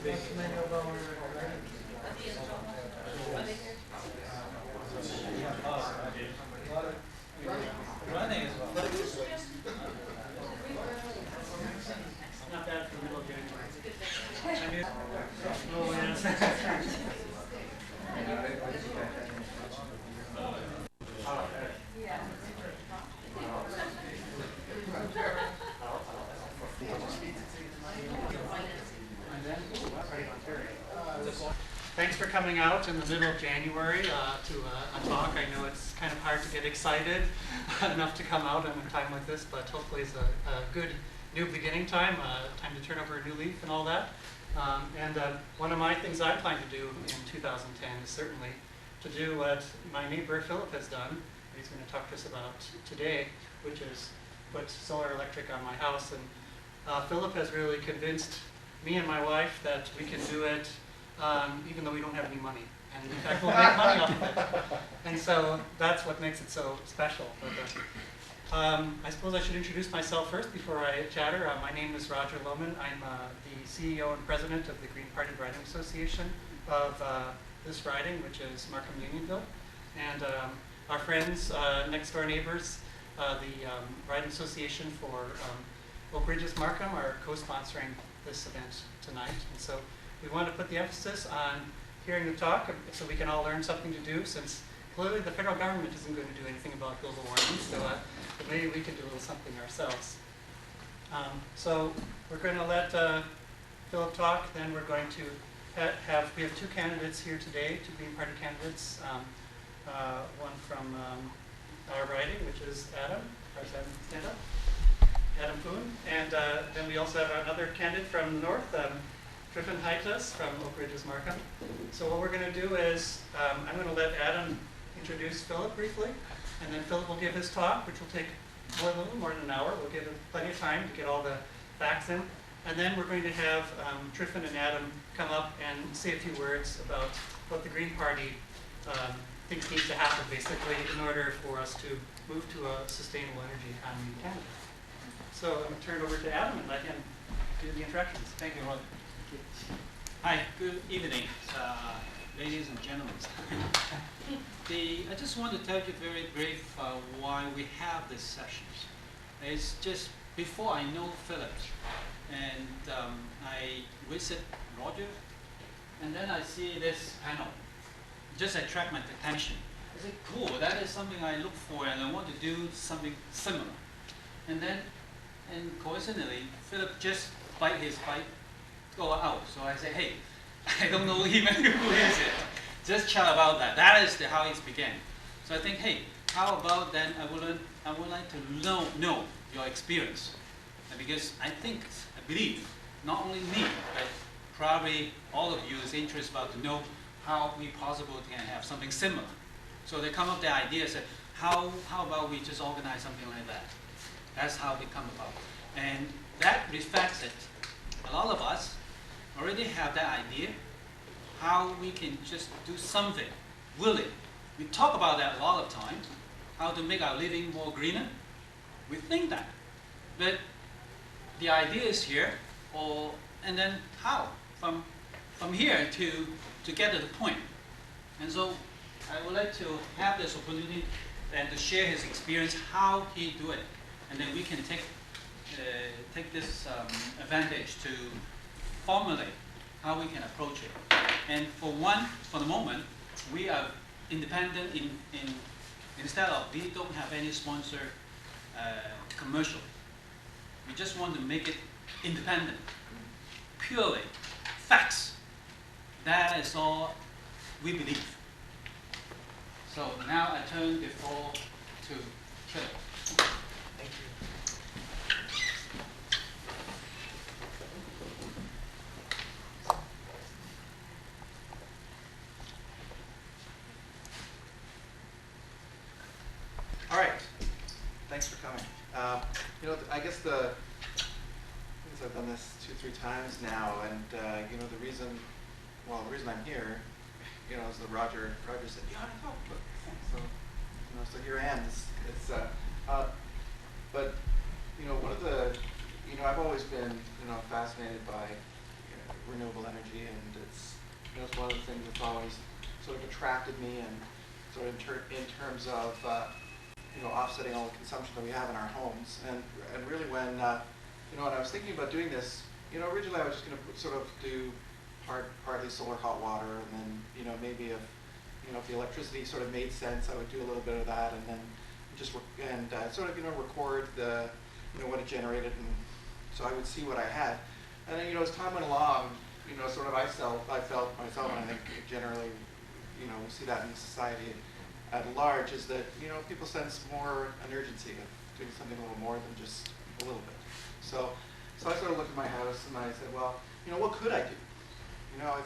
Running as well. Not bad for the middle of getting to Thanks for coming out in the middle of January to a talk. I know it's kind of hard to get excited enough to come out in a time like this, but hopefully it's a good new beginning time, time to turn over a new leaf and all that. One of my things I plan to do in 2010 is certainly to do what my neighbor Philip has done, that he's going to talk to us about today, which is put solar electric on my house. And Philip has really convinced me and my wife that we can do it even though we don't have any money. And in fact, we'll make money off of it. And so that's what makes it so special. I suppose I should introduce myself first before I chatter. My name is Roger Lohman. I'm the CEO and president of the Green Party Riding Association of this riding, which is Markham Unionville. And our friends, next door neighbors, the Riding Association for Oak Ridges Markham are co-sponsoring this event tonight. And so we want to put the emphasis on hearing the talk so we can all learn something to do, since clearly the federal government isn't going to do anything about global warming, so but maybe we can do a little something ourselves. So we're going to let Philip talk, then we're going to we have two candidates here today, two Green Party candidates, one from our riding, which is Adam. Stand up. Adam Poon. And then we also have another candidate from the north, Griffin Heitas from Oak Ridges Markham. So what we're going to do is I'm going to let Adam introduce Philip briefly, and then Philip will give his talk, which will take a little more than an hour. We'll give him plenty of time to get all the facts in. And then we're going to have Griffin and Adam come up and say a few words about what the Green Party thinks needs to happen, basically, in order for us to move to a sustainable energy economy in Canada. So I'm going to turn it over to Adam and let him do the introductions. Thank you, Roger. Hi, good evening, ladies and gentlemen. I just want to tell you very brief why we have this session. It's just before I know Philip, and I visit Roger, and then I see this panel. Just attract my attention. I said, cool, that is something I look for, and I want to do something similar. And then, coincidentally, Philip just go out. So I say, hey, I don't know even who is it. Just chat about that. That is how it began. So I think, hey, how about then I would like to know your experience. Because I believe, not only me, but probably all of you is interested about to know how we possibly can have something similar. So they come up with the idea, say, how about we just organize something like that? That's how they come about. And that reflects it. A lot of us already have that idea, how we can just do something, really. We talk about that a lot of times, how to make our living more greener. We think that. But the idea is here, and then how? From here to get to the point. And so I would like to have this opportunity and to share his experience, how he do it. And then we can take this advantage to formulate how we can approach it. And for the moment, we are independent instead of we don't have any sponsor commercial. We just want to make it independent, purely facts. That is all we believe. So now I turn the floor to Philip. Thank you. All right. Thanks for coming. I guess I've done this 2-3 times now, and the reason I'm here, is that Roger said, "You ought to talk about this." So here I am. But one of the, I've always been, fascinated by renewable energy, and it's, you know, it's one of the things that's always sort of attracted me, and sort of in terms of you know, offsetting all the consumption that we have in our homes. And really when you know, when I was thinking about doing this, you know, originally I was just going to sort of do partly solar hot water, and then, you know, maybe if, you know, if the electricity sort of made sense, I would do a little bit of that, and then just sort of, you know, record the, you know, what it generated, and so I would see what I had. And then, you know, as time went along, you know, sort of I felt myself, and I think generally, you know, we see that in society at large, is that, you know, people sense more an urgency of doing something a little more than just a little bit. So I sort of looked at my house and I said, well, you know, what could I do? You know, if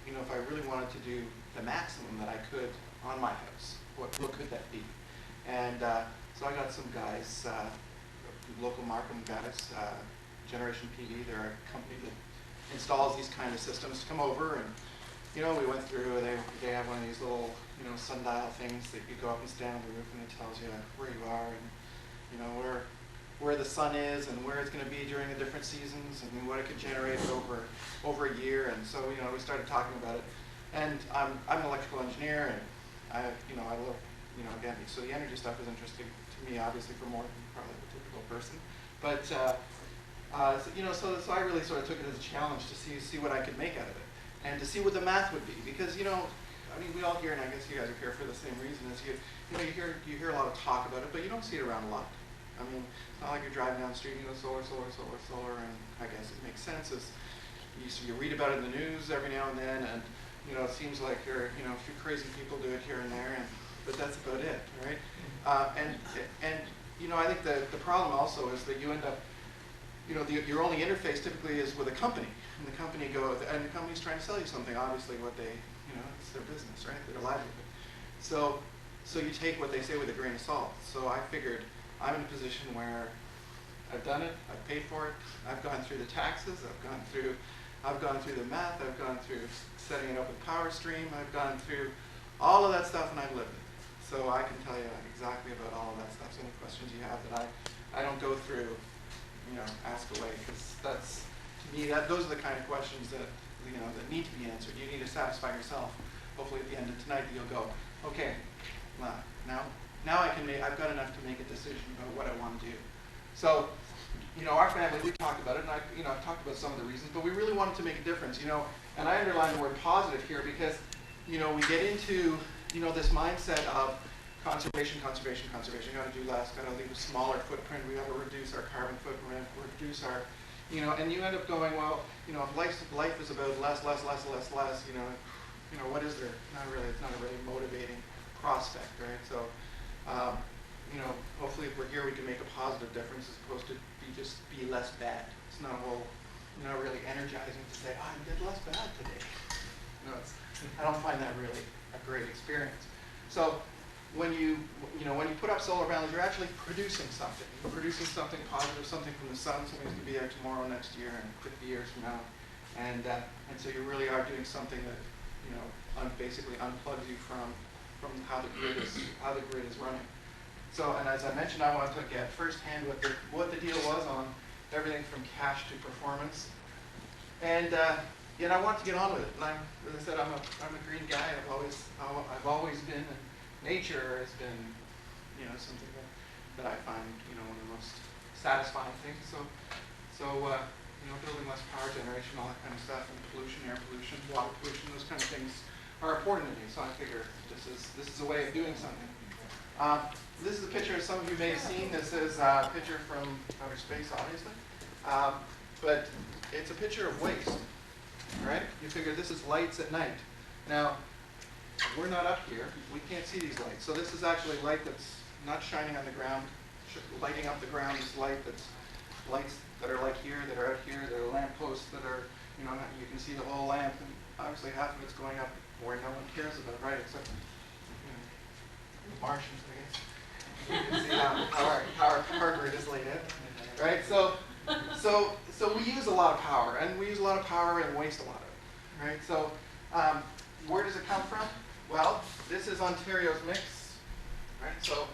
you know, if I really wanted to do the maximum that I could on my house, what could that be? And so I got some guys, local Markham guys, Generation PV, they're a company that installs these kind of systems, to come over, and, you know, we went through, they have one of these little, you know, sundial things that you go up and stand on the roof, and it tells you where you are, and, you know, where the sun is, and where it's going to be during the different seasons, and what it could generate over a year. And so, you know, we started talking about it. And I'm an electrical engineer, and I love, you know, again, so the energy stuff is interesting to me, obviously, for more than probably the typical person. But so, you know, so I really sort of took it as a challenge to see what I could make out of it, and to see what the math would be, because, you know, I mean, we all hear, and I guess you guys are here for the same reason as you know, you hear a lot of talk about it, but you don't see it around a lot. I mean, it's not like you're driving down the street, you know, solar, and I guess it makes sense as you read about it in the news every now and then, and, you know, it seems like you know, a few crazy people do it here and there, but that's about it, right? And you know, I think the problem also is that you end up, you know, your only interface typically is with a company, and the company's trying to sell you something, obviously, what they, you know, it's their business, right? Their livelihood. So you take what they say with a grain of salt. So I figured, I'm in a position where I've done it, I've paid for it, I've gone through the taxes, I've gone through the math, I've gone through setting it up with PowerStream, I've gone through all of that stuff, and I've lived it. So I can tell you exactly about all of that stuff. So any questions you have that I don't go through, you know, ask away, because that's, to me, those are the kind of questions that, you know, that need to be answered. You need to satisfy yourself. Hopefully at the end of tonight you'll go, okay, now I've got enough to make a decision about what I want to do. So, you know, our family, we talked about it, and I've talked about some of the reasons, but we really wanted to make a difference, you know, and I underline the word positive here because, you know, we get into, you know, this mindset of conservation, got to do less, got to leave a smaller footprint, we got to reduce our carbon footprint, reduce our, you know, and you end up going, well, you know, if life is about less, you know, what is there? It's not a really motivating prospect, right? So, you know, hopefully if we're here, we can make a positive difference as opposed to be less bad. It's not really energizing to say, oh, I did less bad today. You know, I don't find that really a great experience. So when you put up solar panels, you're actually producing something. You're producing something positive, something from the sun. Something's going to be there tomorrow, next year, and 50 years from now. And so you really are doing something that, you know, basically unplugs you from how the grid is running. So, and as I mentioned, I wanted to get firsthand what the deal was on everything from cash to performance, and I want to get on with it. And as I said, I'm a green guy. I've always been, and nature has been, you know, something that I find, you know, one of the most satisfying things. So you know, building less power generation, all that kind of stuff, and pollution, air pollution, water pollution, those kind of things are important to me. So I figure this is a way of doing something. This is a picture some of you may have seen. This is a picture from outer space, obviously. But it's a picture of waste, right? You figure this is lights at night. Now, we're not up here. We can't see these lights. So this is actually light that's not shining on the ground. Lighting up the ground is lights that are like here, that are out here, that are lampposts that are, you know, you can see the whole lamp, and obviously half of it's going up where no one cares about, right? Except, you know, the Martians, I guess. You can see how our power grid is laid out, right? So we use a lot of power, and we use a lot of power and waste a lot of it, right? So where does it come from? Well, this is Ontario's mix, right? So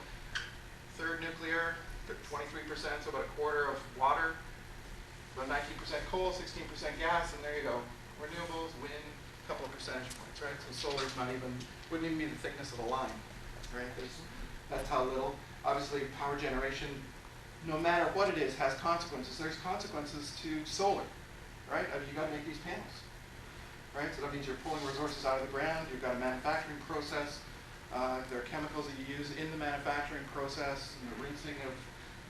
third nuclear, 23%, so about a quarter of water, about 19% coal, 16% gas, and there you go. Renewables, wind, a couple of percentage points, right? So solar's not even, wouldn't even be the thickness of the line, right? That's how little. Obviously, power generation, no matter what it is, has consequences. There's consequences to solar, right? I mean, you've got to make these panels, right? So that means you're pulling resources out of the ground. You've got a manufacturing process. There are chemicals that you use in the manufacturing process, and the rinsing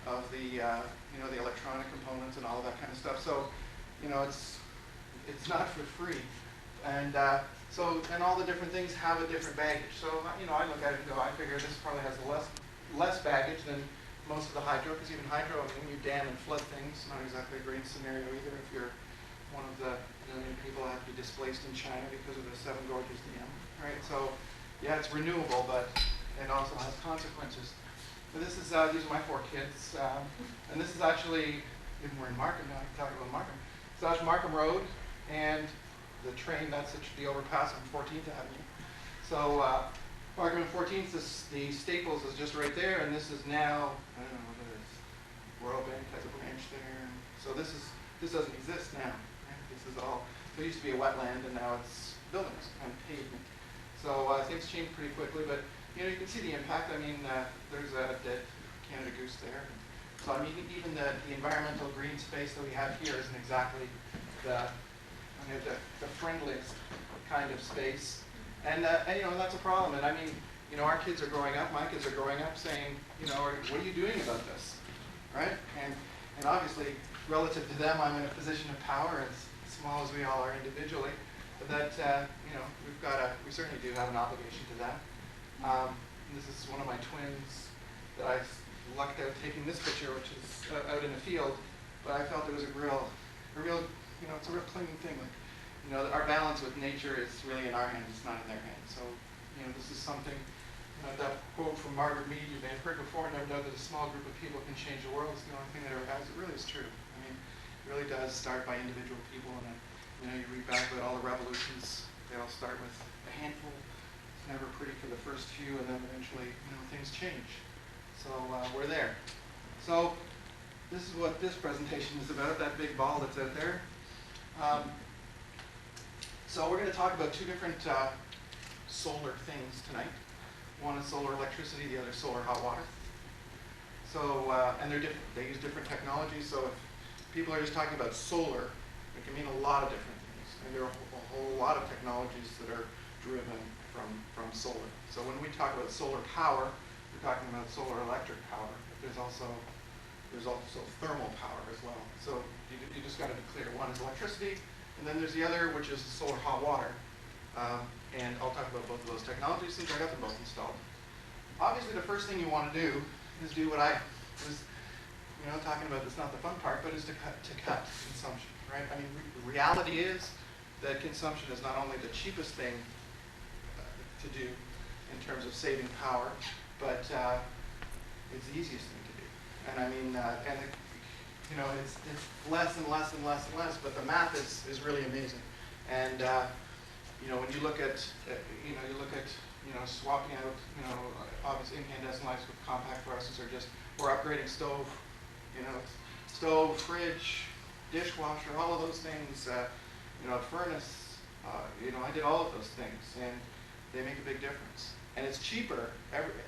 of the you know, the electronic components and all of that kind of stuff. So, you know, it's not for free, and and all the different things have a different baggage. So, you know, I look at it and go, I figure this probably has less baggage than most of the hydro, because even hydro, I mean, when you dam and flood things, not exactly a great scenario either if you're one of the million people that have to be displaced in China because of the Seven Gorges Dam, right? So, yeah, it's renewable, but it also has consequences. But this is, these are my 4 kids, and this is actually, even we're in Markham now, I can talk about Markham. So that's Markham Road, and the train, that's the overpass on 14th Avenue. So Markham and 14th, the Staples is just right there, and this is now, I don't know what it is, Royal Bank has a branch there. And so this doesn't exist now. Right? This is all, there used to be a wetland, and now it's buildings and pavement. So things change pretty quickly, but you know, you can see the impact. I mean, there's a dead Canada goose there. So I mean, even the environmental green space that we have here isn't exactly the friendliest kind of space. And you know, that's a problem. And I mean, you know, our kids are growing up, my kids are growing up saying, you know, what are you doing about this, right? And obviously, relative to them, I'm in a position of power, as small as we all are individually. But that, you know, we certainly do have an obligation to that. This is one of my twins that I lucked out taking this picture, which is out in the field. But I felt it was a real, you know, it's a real clinging thing. Like, you know, our balance with nature is really in our hands; it's not in their hands. So, you know, this is something. That quote from Margaret Mead you've heard before: "Never doubt that a small group of people can change the world." It's the only thing that ever has. It really is true. I mean, it really does start by individual people, and you know, you read back about all the revolutions. They all start with a handful. It's never pretty for the first few, and then eventually, you know, things change. So we're there. So this is what this presentation is about. That big ball that's out there. So we're going to talk about 2 different solar things tonight. One is solar electricity, the other solar hot water. So, and they're different. They use different technologies. So if people are just talking about solar, it can mean a lot of different things. And there are a whole lot of technologies that are driven from solar. So when we talk about solar power, we're talking about solar electric power. But there's also thermal power as well. So you just got to be clear. One is electricity, and then there's the other, which is solar hot water. And I'll talk about both of those technologies since I got them both installed. Obviously, the first thing you want to do is do what I was, you know, talking about. That's not the fun part, but is to cut consumption, right? I mean, the reality is that consumption is not only the cheapest thing to do in terms of saving power, but it's the easiest thing to do. And I mean, you know, it's less and less and less and less, but the math is really amazing. And you know, when you look at, swapping out, you know, obviously incandescent lights with compact fluorescents, or upgrading stove, you know, stove, fridge, dishwasher, all of those things, you know, furnace, you know, I did all of those things, and they make a big difference. And it's cheaper,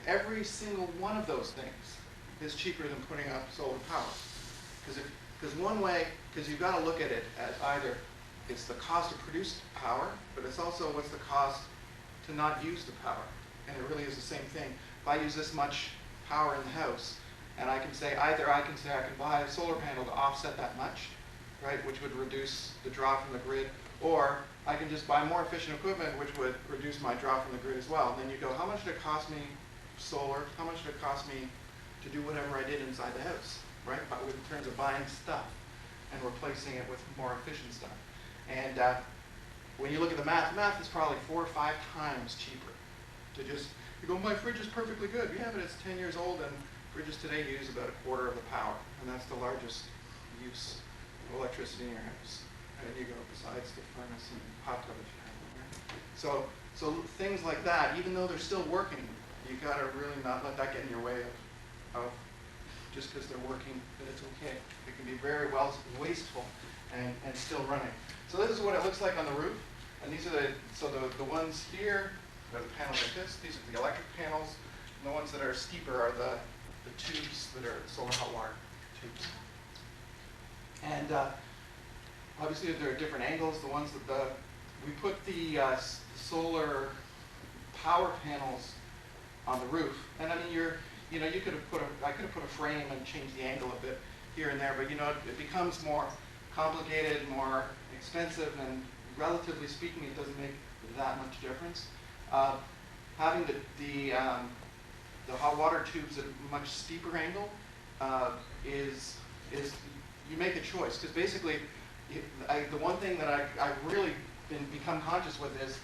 every single one of those things is cheaper than putting up solar power. Because one way, because you've got to look at it as either it's the cost to produce power, but it's also what's the cost to not use the power. And it really is the same thing. If I use this much power in the house, and I can say I can buy a solar panel to offset that much, right, which would reduce the draw from the grid, or I can just buy more efficient equipment, which would reduce my draw from the grid as well. And then you go, how much did it cost me solar? How much did it cost me to do whatever I did inside the house, right? But in terms of buying stuff and replacing it with more efficient stuff. And when you look at the math is probably 4 or 5 times cheaper to just, you go, my fridge is perfectly good. Yeah, but it's 10 years old, and fridges today use about 1/4 of the power, and that's the largest use of electricity in your house. And then you go, besides the furnace and hot tub if you have one, right? So things like that, even though they're still working, you got to really not let that get in your way of just because they're working that it's okay. It can be very wasteful and still running. So this is what it looks like on the roof. And these are the ones here are the panels like this. These are the electric panels. And the ones that are steeper are the tubes that are solar hot water tubes. And obviously there are different angles. The ones that we put the solar power panels on the roof. And I mean, I could have put a frame and changed the angle a bit here and there, but it becomes more complicated, more expensive, and relatively speaking, it doesn't make that much difference. Having the hot water tubes at a much steeper angle is you make a choice, because basically the one thing that I've really become conscious with is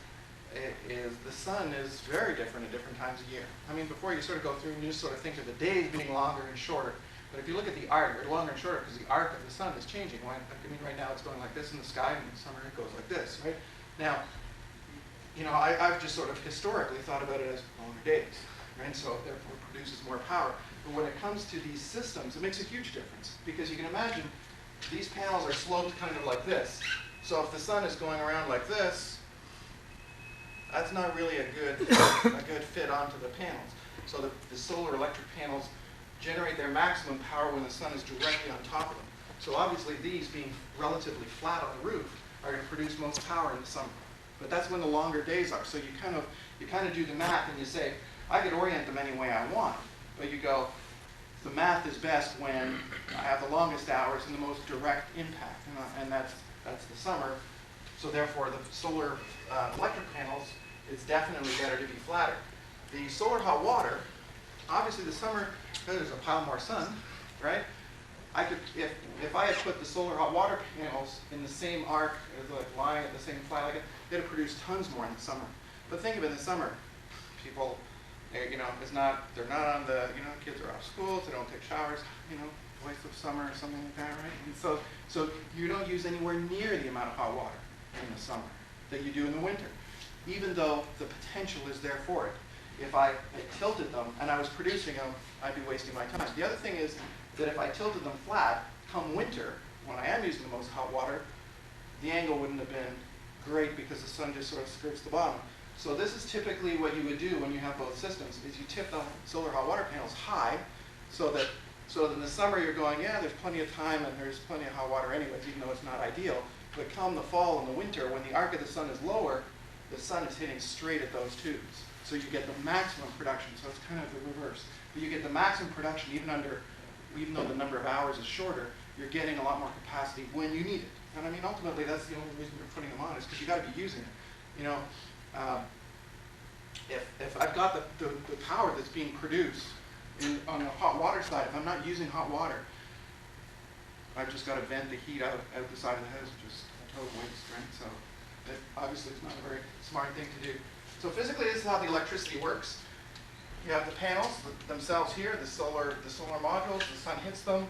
the sun is very different at different times of year. I mean, before you sort of go through and you just sort of think of the days being longer and shorter. But if you look at the arc, they're longer and shorter because the arc of the sun is changing. I mean, right now it's going like this in the sky, and in the summer it goes like this, right? Now, I've just sort of historically thought about it as longer days, right? So it therefore produces more power. But when it comes to these systems, it makes a huge difference, because you can imagine these panels are sloped kind of like this. So if the sun is going around like this, that's not really a good fit onto the panels. So the solar electric panels generate their maximum power when the sun is directly on top of them. So obviously these, being relatively flat on the roof, are going to produce most power in the summer. But that's when the longer days are. So you kind of do the math and you say, I could orient them any way I want. But you go, the math is best when I have the longest hours and the most direct impact, and that's the summer. So therefore, the solar electric panels, it's definitely better to be flatter. The solar hot water, obviously the summer, there's a pile more sun, right? I could, if I had put the solar hot water panels in the same arc, like lying at the same flat, like it'd produce tons more in the summer. But think of it, in the summer, people, they're not on the, kids are off school, they don't take showers, waste of summer or something like that, right? And so you don't use anywhere near the amount of hot water in the summer that you do in the winter, even though the potential is there for it. If I tilted them and I was producing them, I'd be wasting my time. The other thing is that if I tilted them flat, come winter, when I am using the most hot water, the angle wouldn't have been great because the sun just sort of skirts the bottom. So this is typically what you would do when you have both systems, is you tip the solar hot water panels high so that in the summer you're going, yeah, there's plenty of time and there's plenty of hot water anyways, even though it's not ideal. But come the fall and the winter, when the arc of the sun is lower, the sun is hitting straight at those tubes. So you get the maximum production. So it's kind of the reverse. But you get the maximum production even though the number of hours is shorter, you're getting a lot more capacity when you need it. And I mean, ultimately, that's the only reason you're putting them on, is because you got to be using it. If I've got the power that's being produced on the hot water side, if I'm not using hot water, I've just got to vent the heat out the side of the house, which is a total waste, right? So that obviously is not a very smart thing to do. So physically, this is how the electricity works. You have the panels themselves here, the solar modules. The sun hits them.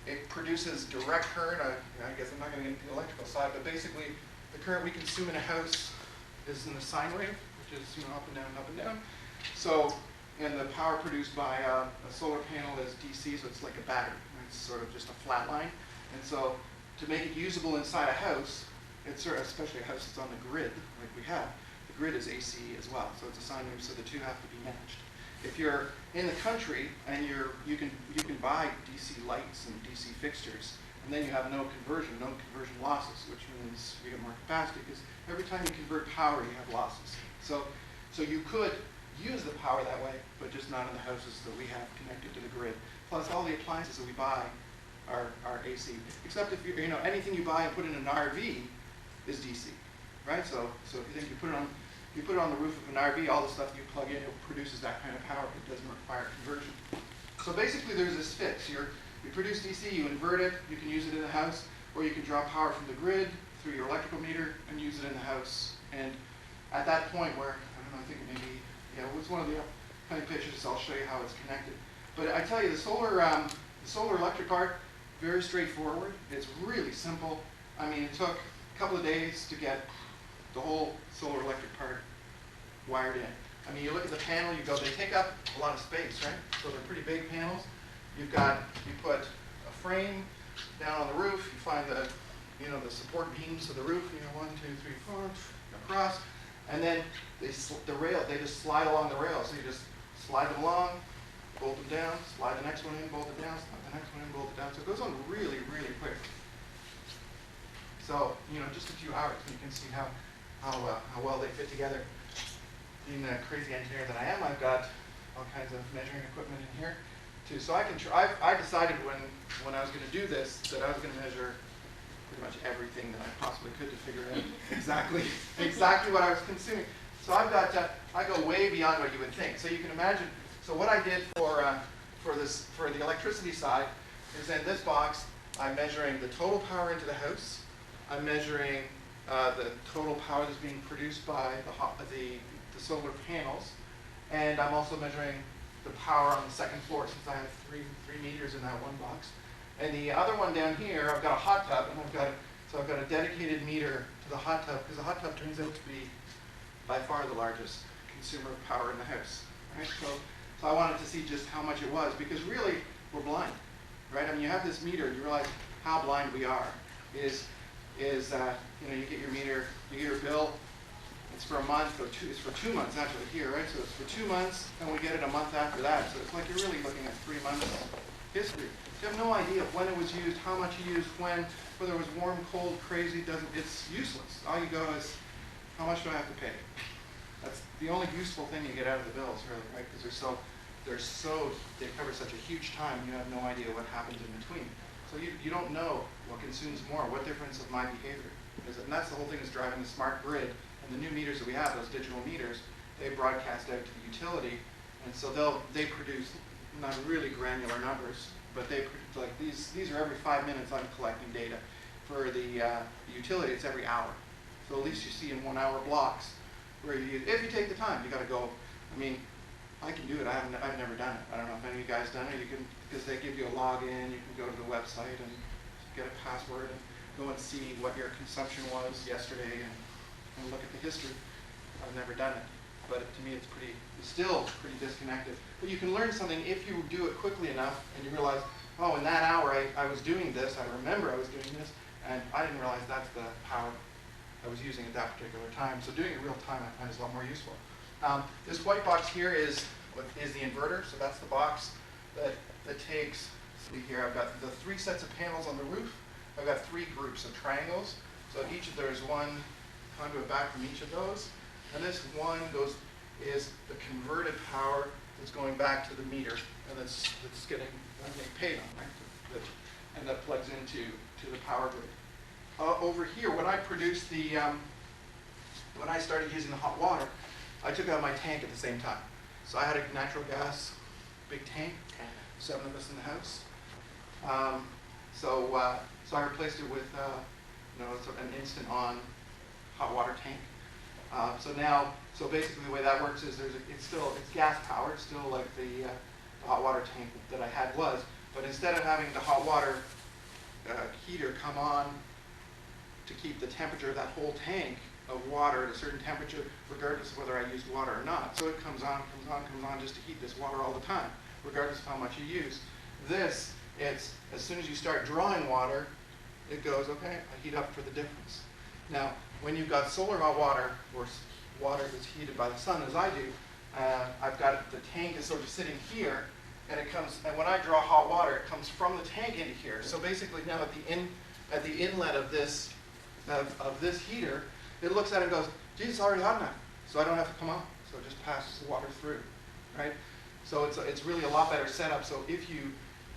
It produces direct current. I guess I'm not going to get into the electrical side, but basically, the current we consume in a house is in the sine wave, which is up and down, up and down. So, and the power produced by a solar panel is DC, so it's like a battery. It's sort of just a flat line. And so, to make it usable inside a house, especially a house that's on the grid, like we have, the grid is AC as well, so it's a sine wave, so the two have to be matched. If you're in the country and you can buy DC lights and DC fixtures, and then you have no conversion losses, which means you get more capacity, because every time you convert power, you have losses. So you could use the power that way, but just not in the houses that we have connected to the grid. Plus, all the appliances that we buy are AC, except if anything you buy and put in an RV is DC, right? So if you think you put it on the roof of an RV, all the stuff you plug in, it produces that kind of power, but it doesn't require conversion. So basically, there's this fix. You produce DC, you invert it, you can use it in the house, or you can draw power from the grid through your electrical meter and use it in the house. And at that point where, I don't know, I think maybe, it was one of the upcoming pictures, so I'll show you how it's connected. But I tell you, the solar electric part, very straightforward. It's really simple. I mean, it took a couple of days to get the whole solar electric part wired in. I mean, you look at the panel, you go, they take up a lot of space, right? So they're pretty big panels. you put a frame down on the roof, you find the support beams of the roof, 1, 2, 3, 4, across, and then they just slide along the rail. So you just slide them along, bolt them down, slide the next one in, bolt it down, slide the next one in, bolt it down. So it goes on really, really quick. So, just a few hours, you can see how well they fit together. Being the crazy engineer that I am, I've got all kinds of measuring equipment in here too. So I decided when I was going to do this that I was going to measure pretty much everything that I possibly could to figure out exactly what I was consuming. So I go way beyond what you would think. So you can imagine. So what I did for the electricity side is in this box I'm measuring the total power into the house. I'm measuring the total power that's being produced by the solar panels, and I'm also measuring the power on the second floor since I have three meters in that one box. And the other one down here, I've got a hot tub, and I've got a dedicated meter to the hot tub because the hot tub turns out to be by far the largest consumer of power in the house. Right? So I wanted to see just how much it was because really we're blind, right? I mean, you have this meter, and you realize how blind we are. You get your meter, you get your bill. It's for a month or two. It's for 2 months actually here, right? So it's for 2 months, and we get it a month after that. So it's like you're really looking at 3 months history. You have no idea when it was used, how much you used, when, whether it was warm, cold, crazy. It's useless. All you go is, how much do I have to pay? That's the only useful thing you get out of the bills, really, right? Because they cover such a huge time. You have no idea what happens in between. So you don't know what consumes more, what difference of my behavior is it. And that's the whole thing is driving the smart grid. And the new meters that we have, those digital meters, they broadcast out to the utility. And so they produce not really granular numbers, but they produce, like these are every 5 minutes I'm collecting data. For the utility, it's every hour. So at least you see in 1 hour blocks where if you take the time, you got to go. I mean, I can do it. I've never done it. I don't know if any of you guys done it. You can, because they give you a login. You can go to the website and get a password and go and see what your consumption was yesterday and look at the history. I've never done it, but to me it's still pretty disconnected. But you can learn something if you do it quickly enough and you realize, oh, in that hour I was doing this. I remember I was doing this, and I didn't realize that's the power I was using at that particular time. So doing it real time I find is a lot more useful. This white box here is the inverter. So that's the box that takes, see here, I've got the 3 sets of panels on the roof. I've got 3 groups of triangles. So there's one conduit back from each of those. And this one is the converted power that's going back to the meter, and that's getting paid on, right? And that plugs into the power grid. Over here, when I produced when I started using the hot water, I took out my tank at the same time. So I had a natural gas big tank, 7 of us in the house. So I replaced it with an instant on hot water tank. So basically the way that works is it's gas powered, it's still like the hot water tank that I had was, but instead of having the hot water heater come on to keep the temperature of that whole tank of water at a certain temperature, regardless of whether I used water or not. So it comes on just to heat this water all the time, regardless of how much you use. This, as soon as you start drawing water, it goes, okay, I heat up for the difference. Now, when you've got solar hot water, or water that's heated by the sun, as I do, I've got the tank is sort of sitting here, and and when I draw hot water, it comes from the tank into here. So basically now at the inlet of this heater, it looks at it and goes, geez, it's already hot enough, so I don't have to come on. So it just passes the water through, right? So it's really a lot better setup. So if you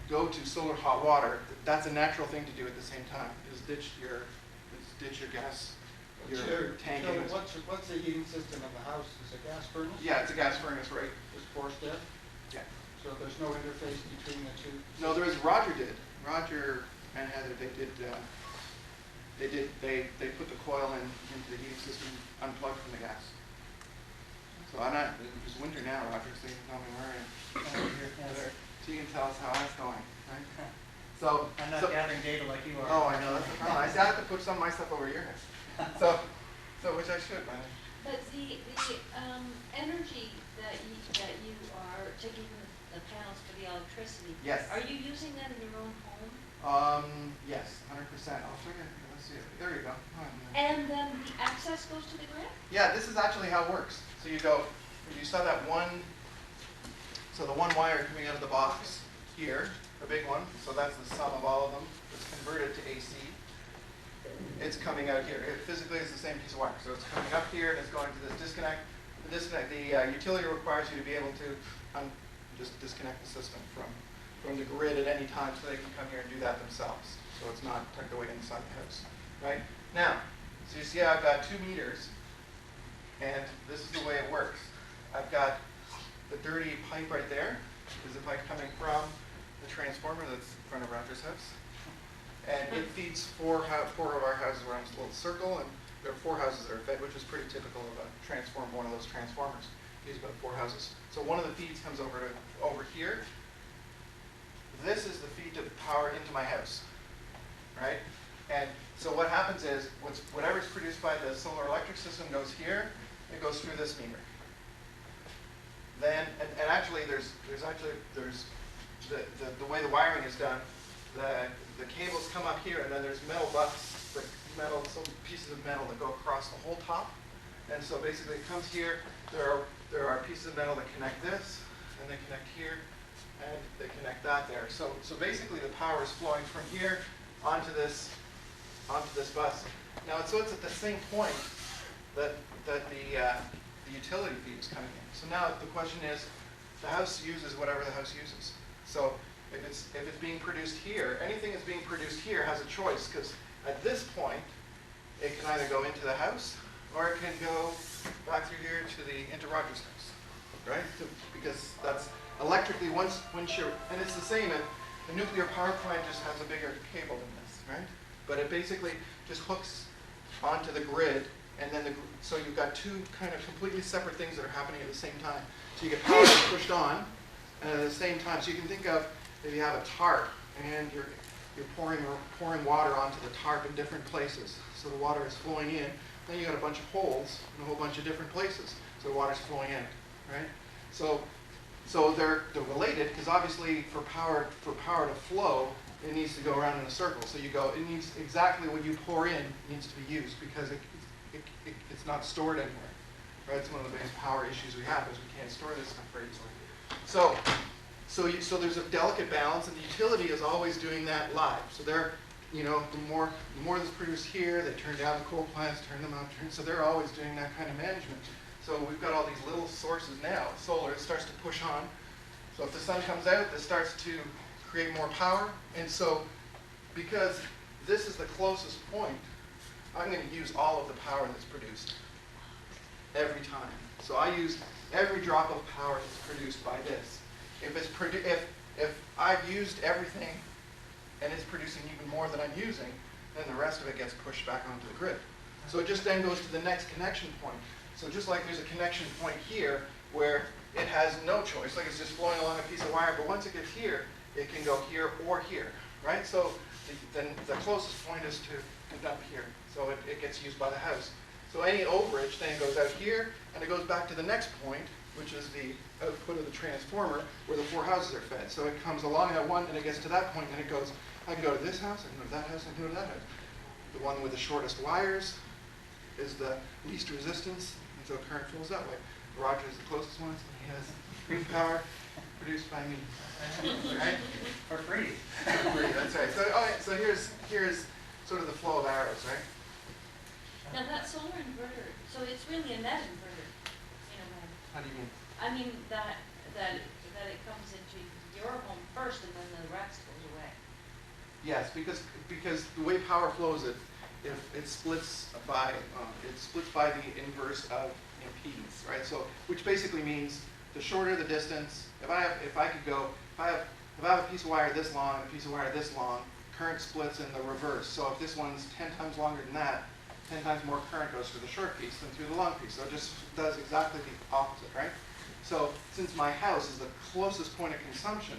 go to solar hot water, that's a natural thing to do at the same time, is ditch your gas, your tank. So what's the heating system of the house? Is it a gas furnace? Yeah, it's a gas furnace, right? It's forced in? Yeah. So there's no interface between the two? No, there is. Roger and Heather, they put the coil into the heating system unplugged from the gas. So it's winter now, Roger, so you can tell me where I am. So you can tell us how that's going, right? So I'm not gathering data like you are. Oh, I know, that's the problem. I have to put some of my stuff over your head. So which I should, But the energy that you are taking from the the panels for the electricity. Yes. Are you using that in your own home? Yes, 100%. I'll show you. Let's see. There you go. And then the access goes to the grid? Yeah, this is actually how it works. So you go, you saw that one, so the one wire coming out of the box here, the big one, so that's the sum of all of them. It's converted to AC. It's coming out here. It physically is the same piece of wire. So it's coming up here and it's going to this disconnect. The utility requires you to be able to just disconnect the system from the grid at any time so they can come here and do that themselves. So it's not tucked away inside the house, right? Now, so you see I've got 2 meters, and this is the way it works. I've got the dirty pipe right there, is the pipe coming from the transformer that's in front of Roger's house. And it feeds four of our houses around this little circle, and there are 4 houses that are fed, which is pretty typical of a transformer, one of those transformers. Feeds about 4 houses. So one of the feeds comes over here. This is the feed of power into my house, right? And so what happens is, whatever's produced by the solar electric system goes here, it goes through this meter. Then, and actually the way the wiring is done, the cables come up here, and then there's metal butts, some pieces of metal that go across the whole top. And so basically it comes here, there are pieces of metal that connect this, and they connect here, and they connect that there. So basically the power is flowing from here onto this bus. Now so it's at the same point that the utility feed is coming in. So now the question is, the house uses whatever the house uses. So if it's being produced here, anything that's being produced here has a choice, because at this point it can either go into the house or it can go back through here into Roger's house, right? Because that's electrically once you're, and it's the same. The nuclear power plant just has a bigger cable than this, right? But it basically just hooks onto the grid, and then so you've got 2 kind of completely separate things that are happening at the same time. So you get power pushed on, and at the same time, so you can think of if you have a tarp and you're pouring water onto the tarp in different places. So the water is flowing in. Then you got a bunch of holes in a whole bunch of different places. So the water's flowing in, right? So they're related, because obviously for power to flow, it needs to go around in a circle. So it needs exactly what you pour in needs to be used, because it's not stored anywhere, right? It's one of the biggest power issues we have, is we can't store this stuff very easily. So there's a delicate balance, and the utility is always doing that live. So they're, the more that's produced here, they turn down the coal plants, turn them up, so they're always doing that kind of management. So we've got all these little sources now. Solar, it starts to push on. So if the sun comes out, this starts to create more power. And so because this is the closest point, I'm going to use all of the power that's produced every time. So I use every drop of power that's produced by this. If I've used everything and it's producing even more than I'm using, then the rest of it gets pushed back onto the grid. So it just then goes to the next connection point. So just like there's a connection point here where it has no choice, like it's just flowing along a piece of wire, but once it gets here, it can go here or here, right? So then the closest point is to dump here. So it gets used by the house. So any overage then goes out here, and it goes back to the next point, which is the output of the transformer, where the 4 houses are fed. So it comes along that one, and it gets to that point, and it goes, I can go to this house, I can go to that house, I can go to that house. The one with the shortest wires is the least resistance, and so current flows that way. Roger is the closest one, so he has green power produced by me. Right? For free. For free, that's right. So here's sort of the flow of arrows, right? Now that solar inverter, so it's really a net inverter in a way. How do you mean? I mean that it comes into your home first and then the rest goes away. Yes, because the way power flows, it splits by the inverse of impedance, right? So which basically means the shorter the distance. If I have a piece of wire this long and a piece of wire this long, current splits in the reverse. So if this one's 10 times longer than that, 10 times more current goes through the short piece than through the long piece. So it just does exactly the opposite, right? So since my house is the closest point of consumption,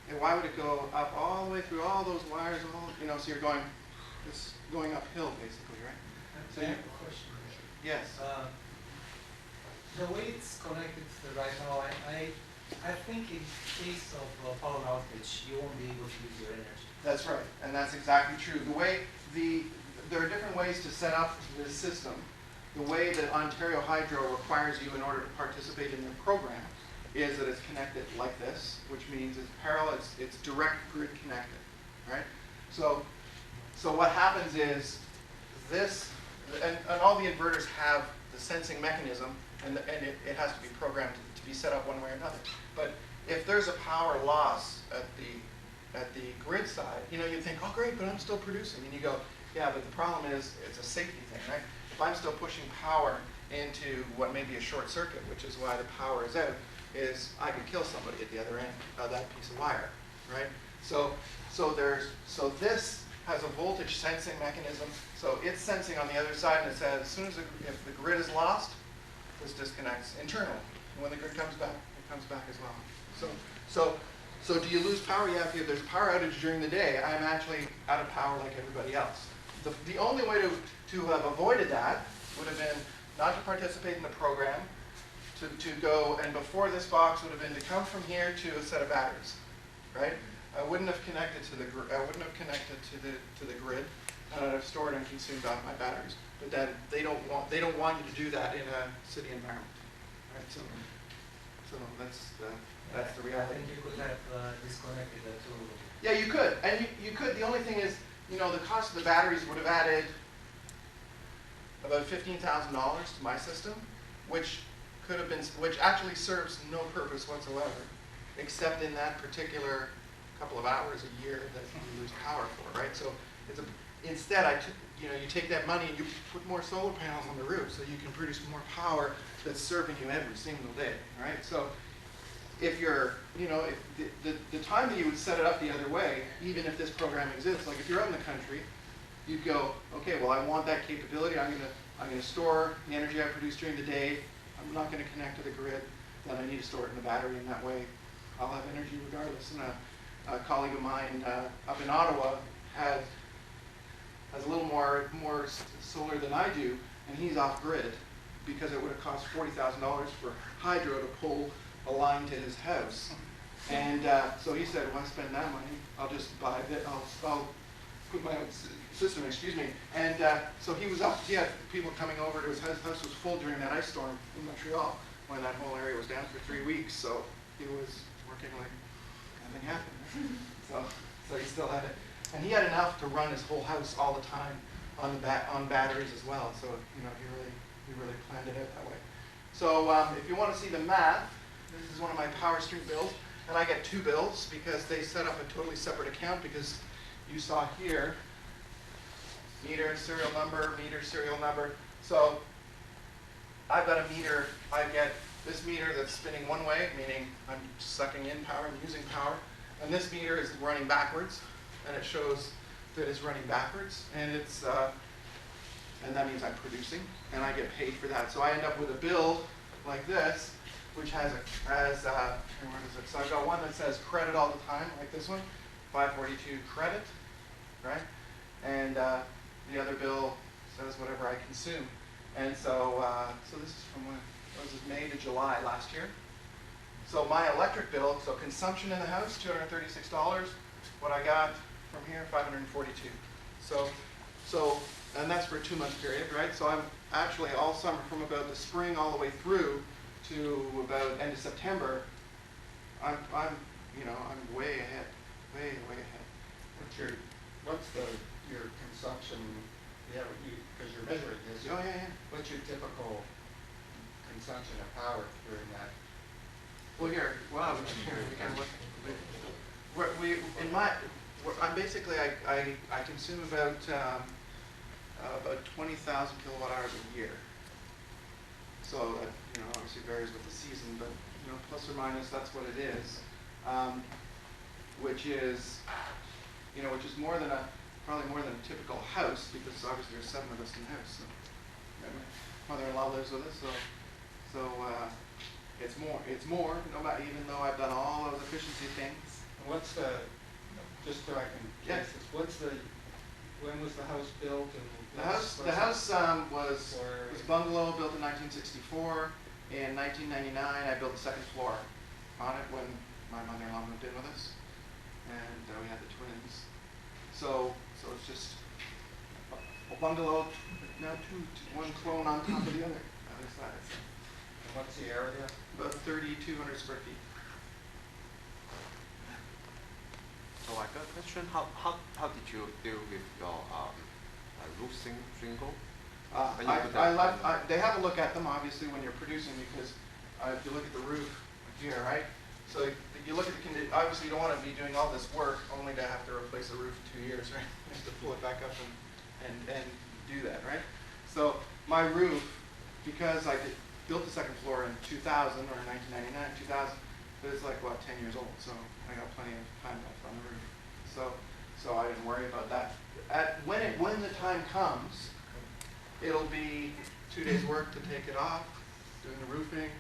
and why would it go up all the way through all those wires, so you're going, it's going uphill basically, right? So I have a question. Yes. The way it's connected right now, I I think in case of power outage, you won't be able to use your energy. That's right, and that's exactly true. There are different ways to set up this system. The way that Ontario Hydro requires you in order to participate in their program is that it's connected like this, which means it's parallel, it's direct grid connected, right? So what happens is this, and all the inverters have the sensing mechanism, and it has to be programmed to be set up one way or another. But if there's a power loss at the grid side, you know, you think, oh great, but I'm still producing. And you go, yeah, but the problem is it's a safety thing, right? If I'm still pushing power into what may be a short circuit, which is why the power is out, is I could kill somebody at the other end of that piece of wire, right? So this has a voltage sensing mechanism. So it's sensing on the other side, and it says as soon as if the grid is lost, this disconnects internally. And when the grid comes back, it comes back as well. So do you lose power? Yeah, if there's a power outage during the day, I'm actually out of power like everybody else. The only way to have avoided that would have been not to participate in the program, to go, and before this box would have been to come from here to a set of batteries, right? I wouldn't have connected to the grid. I wouldn't have connected to the grid, and I'd have stored and consumed off my batteries. But that they don't want you to do that in a city environment, right? So that's the reality. I think you could have disconnected the two. Yeah, you could, and you could. The only thing is, you know, the cost of the batteries would have added about $15,000 to my system, which actually serves no purpose whatsoever, except in that particular couple of hours a year that you lose power for, right? So instead, you take that money and you put more solar panels on the roof so you can produce more power that's serving you every single day, right? So if you're, if the time that you would set it up the other way, even if this program exists, like if you're out in the country, you'd go, okay, well, I want that capability. I'm gonna store the energy I produce during the day. I'm not going to connect to the grid. Then I need to store it in the battery, and that way I'll have energy regardless. And a colleague of mine up in Ottawa has a little more solar than I do, and he's off grid because it would have cost $40,000 for hydro to pull a line to his house. And so he said, why spend that money? I'll just buy it. I'll put my own system, excuse me. And so he was up, he had people coming over to his house. His house was full during that ice storm in Montreal when that whole area was down for 3 weeks. So he was working like nothing happened. So he still had it. And he had enough to run his whole house all the time on batteries as well. So, he really planned it out that way. So if you want to see the math, this is one of my Power Stream bills. And I get 2 bills because they set up a totally separate account because you saw here, meter, serial number. So I've got a meter, I get this meter that's spinning one way, meaning I'm sucking in power and using power. And this meter is running backwards, and it shows that it's running backwards. And and that means I'm producing, and I get paid for that. So I end up with a bill like this, which has where is it? So I've got one that says credit all the time, like this one, 542 credit, right? And the other bill says whatever I consume. And so this is from when? Was it May to July last year? So my electric bill, so consumption in the house, $236. What I got from here, $542. So, and that's for a 2-month period, right? So I'm actually all summer, from about the spring all the way through to about end of September, I'm way ahead, way ahead. What's your consumption? Yeah, because you're measuring this. Oh yeah. What's your typical consumption of power during that? Well, we can look. I'm basically I consume about 20,000 kilowatt hours a year. So that obviously varies with the season, but plus or minus, that's what it is. Which is probably more than a typical house, because obviously there's 7 of us in the house. So my mother-in-law lives with us, so it's more. No matter, even though I've done all those efficiency things. And what's just so I can guess this, when was the house built? And the house was bungalow, built in 1964. In 1999, I built the 2nd floor. on it when my mother-in-law moved in with us, and we had the twins. So it's just a bungalow, now one clone on top of the other side. So And what's the area? about 3,200 square feet. So I got a question. How did you deal with your roof shingle? When you put that- They have a look at them, obviously, when you're producing, because if you look at the roof here, right? So you look at the condition, obviously you don't want to be doing all this work only to have to replace the roof in 2 years, right? You have to pull it back up and do that, right? So my roof, because I built the second floor in 2000 or 1999, 2000, but it's like, what, 10 years old, so I got plenty of time left on the roof. So I didn't worry about that. When the time comes, it'll be 2 days' work to take it off, doing the roofing,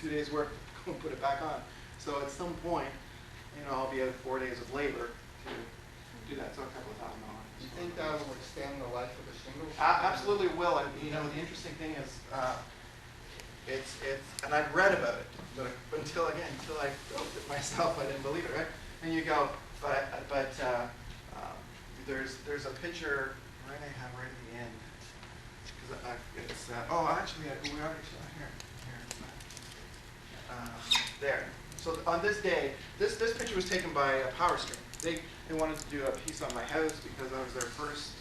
2 days' work to put it back on. So at some point, I'll be at 4 days of labor to do that, so a couple of $1,000. Do you think that will extend the life of the shingles? Absolutely will, and the interesting thing is, and I'd read about it, but until I built it myself, I didn't believe it, right? And you go, but there's a picture right I have right at the end, because it's actually we already saw here. There. So on this day, this picture was taken by Power Stream. They wanted to do a piece on my house because I was their first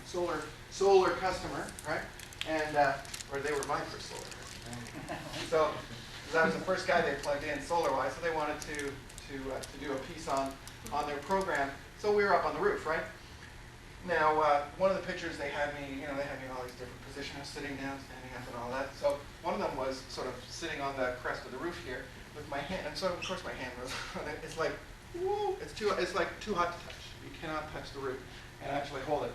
solar customer, right? And or they were my first solar customer. So I was the first guy they plugged in solar-wise, so they wanted to do a piece on their program. So we were up on the roof, right? Now, one of the pictures they had me in all these different positions, sitting down, standing up, and all that. So one of them was sort of sitting on the crest of the roof here with my hand, and so of course my hand was on it. It's like, whoa, it's like too hot to touch. You cannot touch the roof and actually hold it.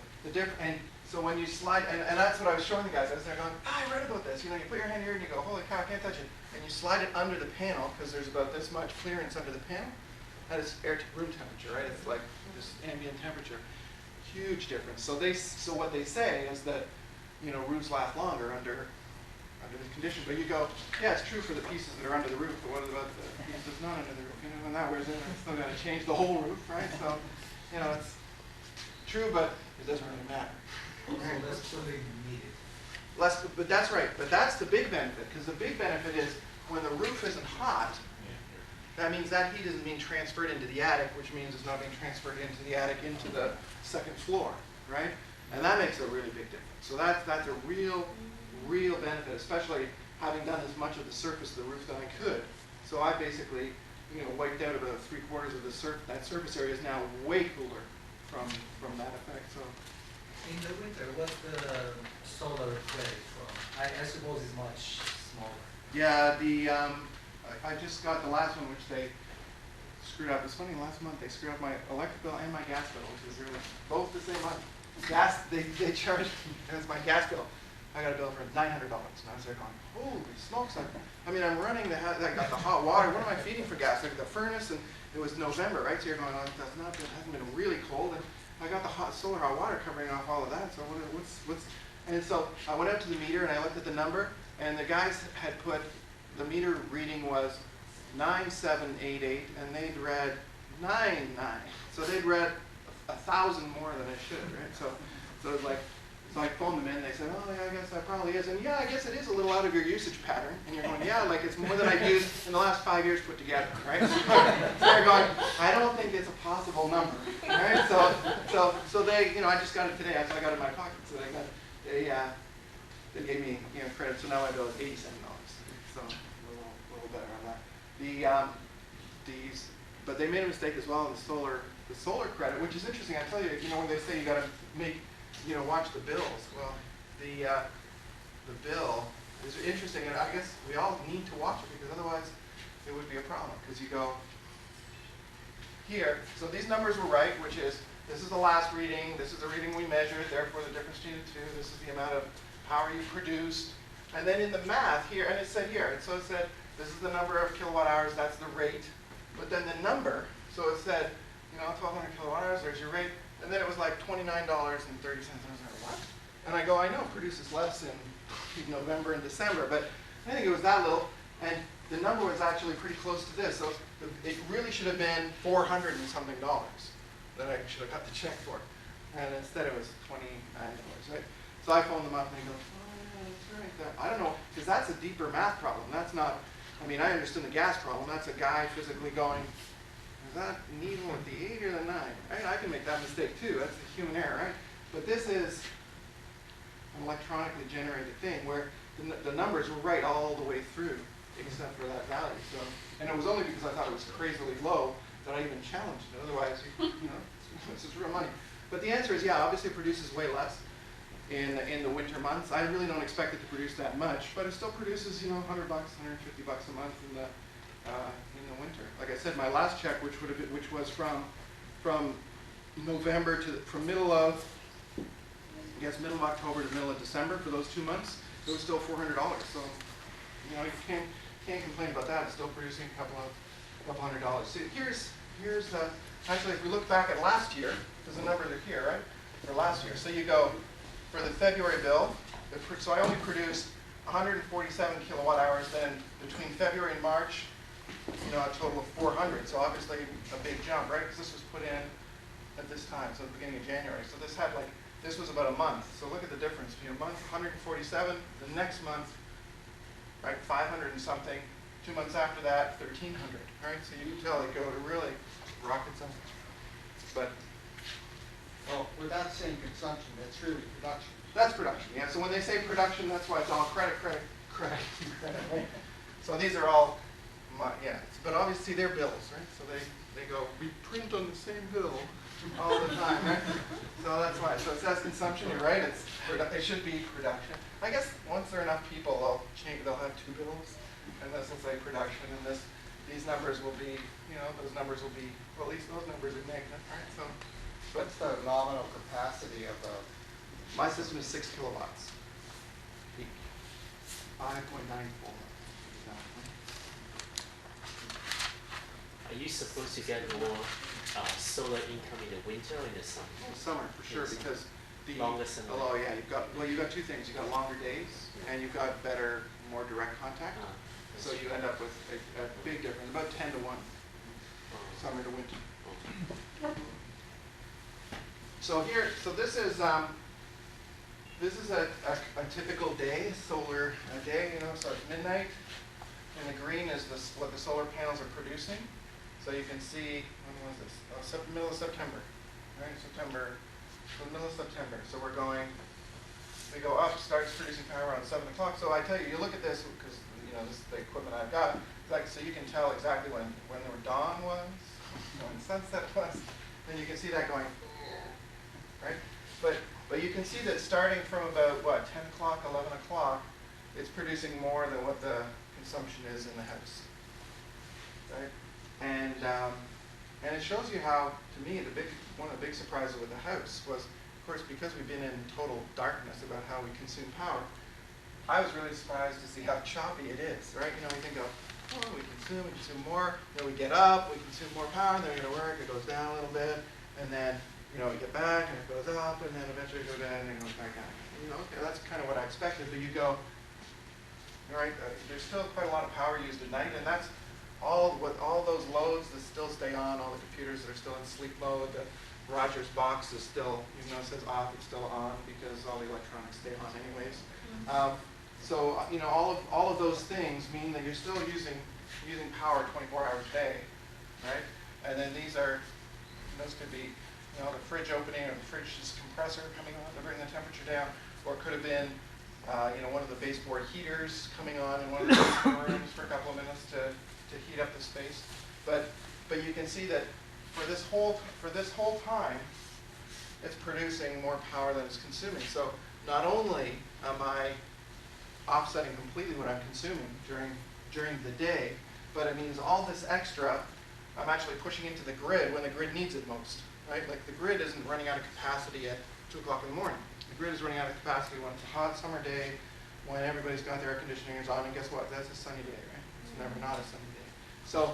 And so when you slide, and that's what I was showing the guys. I was there going, I read about this. You put your hand here and you go, holy cow, I can't touch it. And you slide it under the panel because there's about this much clearance under the panel. That is room temperature, right? It's like this ambient temperature. Huge difference. So what they say is that roofs last longer under this condition. But you go, yeah, it's true for the pieces that are under the roof, but what about the pieces that's not under the roof? When that wears in, it's still got to change the whole roof, right? So it's true, but it doesn't really matter. Also less cooling needed. But that's right. But that's the big benefit, because the big benefit is when the roof isn't hot, that means that heat isn't being transferred into the attic, which means it's not being transferred into the attic into the second floor, right? And that makes a really big difference. So that's a real benefit, especially having done as much of the surface of the roof that I could. So I basically, wiped out about 3/4 of that surface area is now way cooler from that effect. So. In the winter, what's the solar credit from? I suppose it's much smaller. Yeah, I just got the last one, which they screwed up. It's funny, last month they screwed up my electric bill and my gas bill, which is really both the same month. Gas, they charged me as my gas bill. I got a bill for $900, and I was there going, holy smokes! I'm running I got the hot water. What am I feeding for gas? Like the furnace, and it was November, right? So you're going, it hasn't been really cold, and I got the solar hot water covering off all of that. So what's? And so I went up to the meter and I looked at the number, and the guys had put the meter reading was 9788, and they'd read 99. So they'd read 1,000 more than I should, right? So it's like. So I phoned them in, and they said, oh, yeah, I guess that probably is. And yeah, I guess it is a little out of your usage pattern. And you're going, yeah, like it's more than I've used in the last 5 years put together, right? So they're going, I don't think it's a possible number, right? So they, I just got it today. I got it in my pocket. So they gave me, credit. So now my bill is $87. So a little better on that. But they made a mistake as well in the solar credit, which is interesting. I tell you, when they say you got to make watch the bills. Well, the bill is interesting, and I guess we all need to watch it because otherwise it would be a problem. Because you go here, so these numbers were right, which is this is the last reading, this is the reading we measured, therefore the difference between the two, this is the amount of power you produced. And then in the math here, and it said here, so it said this is the number of kilowatt hours, that's the rate. But then the number, so it said, 1,200 kilowatt hours, there's your rate. And then it was like $29.30. I was like, what? And I know it produces less in November and December, but I think it was that little. And the number was actually pretty close to this. So it really should have been $400 and something that I should have got the check for. And instead it was $29, right? So I phoned them up and they go, oh yeah, that's right. I don't know, because that's a deeper math problem. That's not, I mean, I understand the gas problem. That's a guy physically going, is that needle at the 8 or the 9? Right? I can make that mistake too. That's a human error, right? But this is an electronically generated thing where the numbers were right all the way through, except for that value. So, and it was only because I thought it was crazily low that I even challenged it. Otherwise, you know, this is real money. But the answer is, yeah, obviously it produces way less in the winter months. I really don't expect it to produce that much, but it still produces, you know, $100, $150 a month in the winter. Like I said, my last check, which was from November to from middle of October to middle of December for those 2 months, it was still $400. So, you know, you can't complain about that. It's still producing a couple $100. So here's actually, if we look back at last year, because the numbers are here, right? For last year, so you go for the February bill. So I only produced 147 kilowatt hours. Then between February and March, you know, a total of 400. So obviously a big jump, right? Because this was put in at this time, so the beginning of January. So this was about a month. So look at the difference. You know, month 147. The next month, right, 500 and something. 2 months after that, 1,300. Right? So you can tell they go to really rocket something. But Well, without saying consumption, that's really production. that's production. Yeah. So when they say production, that's why it's all credit. Right? So these are all, but obviously they're bills, right? So they go, we print on the same bill all the time, right? So that's why. So it says consumption. You're right. It should be production. I guess once there are enough people, they'll have 2 bills, and this will say production, and these numbers will be, you know, those numbers will be, well, at least those numbers are negative, right? So What's the nominal capacity of a, my system is 6 kilowatts peak, 5.94. Are you supposed to get more solar income in the winter or in the summer? Summer for sure, Yes. because Longer sunlight. oh yeah, you've got 2 things. You've got longer days, and you've got more direct contact. So you end up with a big difference, about 10 to 1, summer to winter. So this is a typical day, solar day. You know, so it's midnight, and the green is what the solar panels are producing. So you can see, when was this? Middle of September, right? So middle of September. So we go up, starts producing power around 7 o'clock. So I tell you, you look at this because you know this is the equipment I've got. So you can tell exactly when the dawn was, when sunset was, and you can see that going, right? But you can see that starting from about 10 o'clock, 11 o'clock, it's producing more than what the consumption is in the house, right? And it shows you how, to me, one of the big surprises with the house was, of course, because we've been in total darkness about how we consume power, I was really surprised to see how choppy it is, right? You know, we think of, oh, we consume more, then we get up, we consume more power, and then we go to work, it goes down a little bit, and then, you know, we get back, and it goes up, and then eventually go down, and it goes back down. You know, okay, that's kind of what I expected, but you go, all right, there's still quite a lot of power used at night, and that's all those loads that still stay on, all the computers that are still in sleep mode, the Rogers box is still, even though it says off, it's still on because all the electronics stay on anyways. So you know, all of those things mean that you're still using power 24 hours a day, right? And then those could be, you know, the fridge opening or the fridge's compressor coming on to bring the temperature down, or it could have been, you know, one of the baseboard heaters coming on in one of the rooms for a couple of minutes to heat up the space. But you can see that for this whole time, it's producing more power than it's consuming. So not only am I offsetting completely what I'm consuming during the day, but it means all this extra I'm actually pushing into the grid when the grid needs it most, right? Like the grid isn't running out of capacity at 2 o'clock in the morning. The grid is running out of capacity when it's a hot summer day, when everybody's got their air conditioners on, and guess what? That's a sunny day, right? It's never not a sunny day. So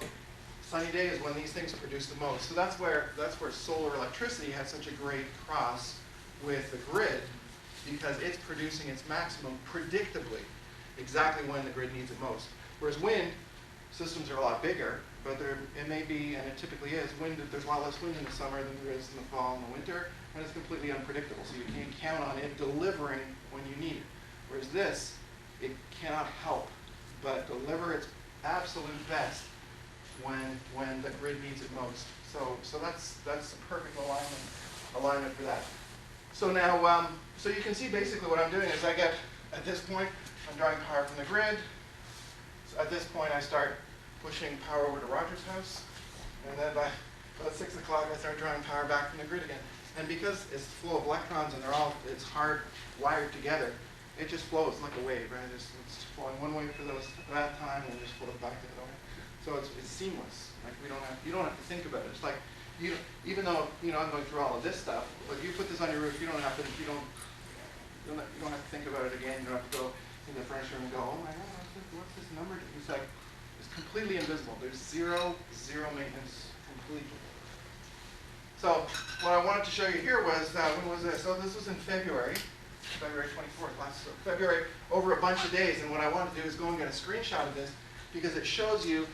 sunny day is when these things produce the most. So that's where solar electricity has such a great cross with the grid, because it's producing its maximum predictably, exactly when the grid needs it most. Whereas wind, systems are a lot bigger, but it may be, and it typically is, there's a lot less wind in the summer than there is in the fall and the winter, and it's completely unpredictable, so you can't count on it delivering when you need it. Whereas this, it cannot help but deliver its absolute best when the grid needs it most. So that's the perfect alignment for that. So now, so you can see basically what I'm doing is at this point, I'm drawing power from the grid. So at this point, I start pushing power over to Roger's house. And then by about 6 o'clock, I start drawing power back from the grid again. And because it's full of electrons and it's hard wired together, it just flows like a wave, right? It's flowing one way for that time, and then just flows back the other way. So it's seamless. Like you don't have to think about it. It's like even though I'm going through all of this stuff, but you put this on your roof, you don't have to think about it again. You don't have to go in the furnace room and go, oh my God, what's this number? It's like it's completely invisible. There's zero maintenance completely. So what I wanted to show you here was when was this? So this was in February 24th, last February, over a bunch of days. And what I want to do is go and get a screenshot of this because it shows you,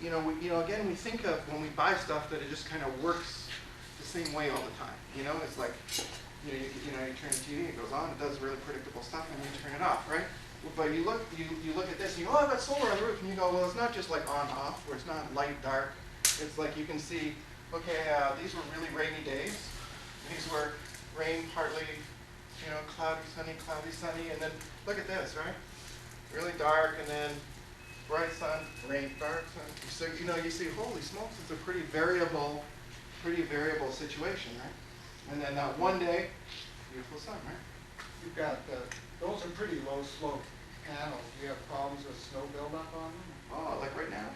again, we think of when we buy stuff that it just kind of works the same way all the time. It's like, you turn the TV, it goes on, it does really predictable stuff, and then you turn it off, right? But you look at this, and you go, oh, I've got solar on the roof, and you go, well, it's not just like on off, where it's not light dark. It's like you can see, okay, these were really rainy days. These were rain partly, cloudy, sunny, and then look at this, right? Really dark, and then bright sun, rain, dark sun. So you see, holy smokes, it's a pretty variable situation, right? And then one day, beautiful sun, right? You've got those are pretty low slope panels. Do you have problems with snow buildup on them? Oh, like right now,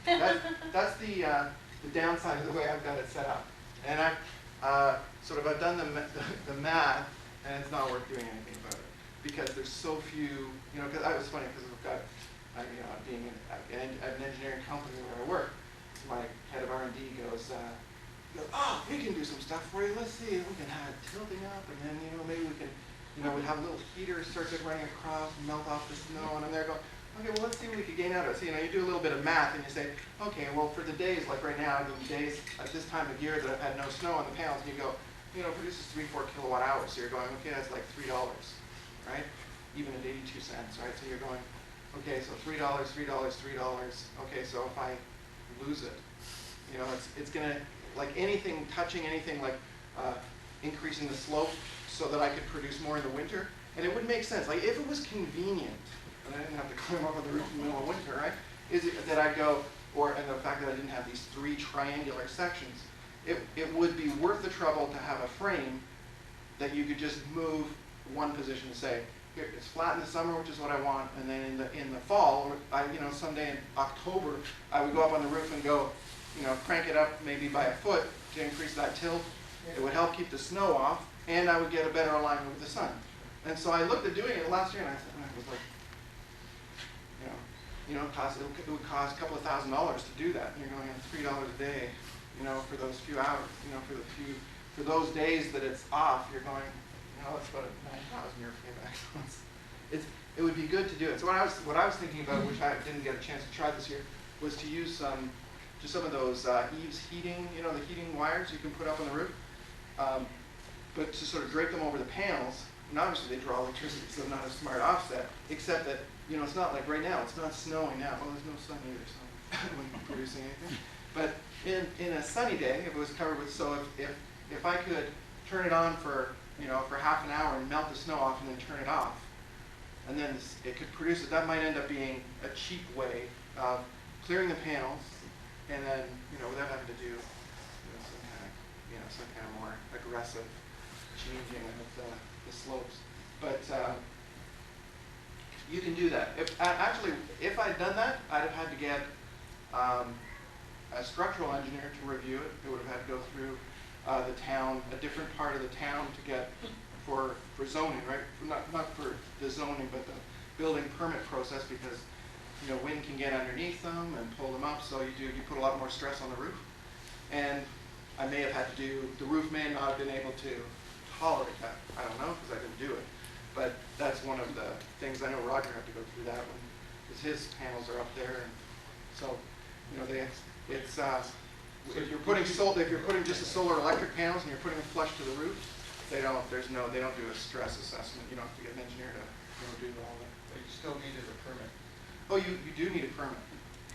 yeah. That's the downside of the way I've got it set up. And I've done the math, and it's not worth doing anything about it because there's so few. Because it was funny because we've got, being at an engineering company where I work, my head of R&D goes, oh, we can do some stuff for you. Let's see, we can have it tilting up, and then maybe we can, we have a little heater circuit running across and melt off the snow, and I'm there going, okay, well, let's see what we could gain out of it. So, you do a little bit of math, and you say, okay, well, for the days, like right now, the days at this time of year that I've had no snow on the panels, and you go, produces 3-4 kilowatt hours. So you're going, okay, that's like $3, right? Even at 82 cents, right? So you're going, okay, so $3. Okay, so if I lose it, it's going to, like anything, touching anything like increasing the slope so that I could produce more in the winter. And it would make sense. Like if it was convenient, and I didn't have to climb up on the roof in the middle of winter, right? Is it that I go, and the fact that I didn't have these 3 triangular sections, it would be worth the trouble to have a frame that you could just move one position and say, here, it's flat in the summer, which is what I want, and then in the fall, or someday in October, I would go up on the roof and go, crank it up maybe by a foot to increase that tilt. It would help keep the snow off, and I would get a better alignment with the sun. And so I looked at doing it last year, and I was like, it would cost a couple of $1,000s to do that. And you're going $3 a day, for those few hours, for those days that it's off, you're going, that's about a 9,000 year payback. It would be good to do it. So what I was thinking about, which I didn't get a chance to try this year, was to use some of those eaves heating, the heating wires you can put up on the roof, but to sort of drape them over the panels. And obviously they draw electricity, so not a smart offset, except that, it's not like right now, it's not snowing now. Well, there's no sun either, so I wouldn't be producing anything. But in a sunny day, if it was covered with, so if I could turn it on for half an hour and melt the snow off and then turn it off, and then it could produce it, that might end up being a cheap way of clearing the panels, and then, without having to do, some kind of more aggressive changing of the slopes. But you can do that. If I'd done that, I'd have had to get a structural engineer to review it. It would have had to go through the town, a different part of the town to get for zoning, right? Not for the zoning, but the building permit process, because wind can get underneath them and pull them up. So you put a lot more stress on the roof. And I may have had to do, the roof may not have been able to tolerate that. I don't know, because I didn't do it. But that's one of the things, I know Roger had to go through that because his panels are up there, and so, you know, if you're putting just the solar electric panels and you're putting them flush to the roof, they don't do a stress assessment. You don't have to get an engineer to do all that. But you still needed a permit. Oh, you do need a permit.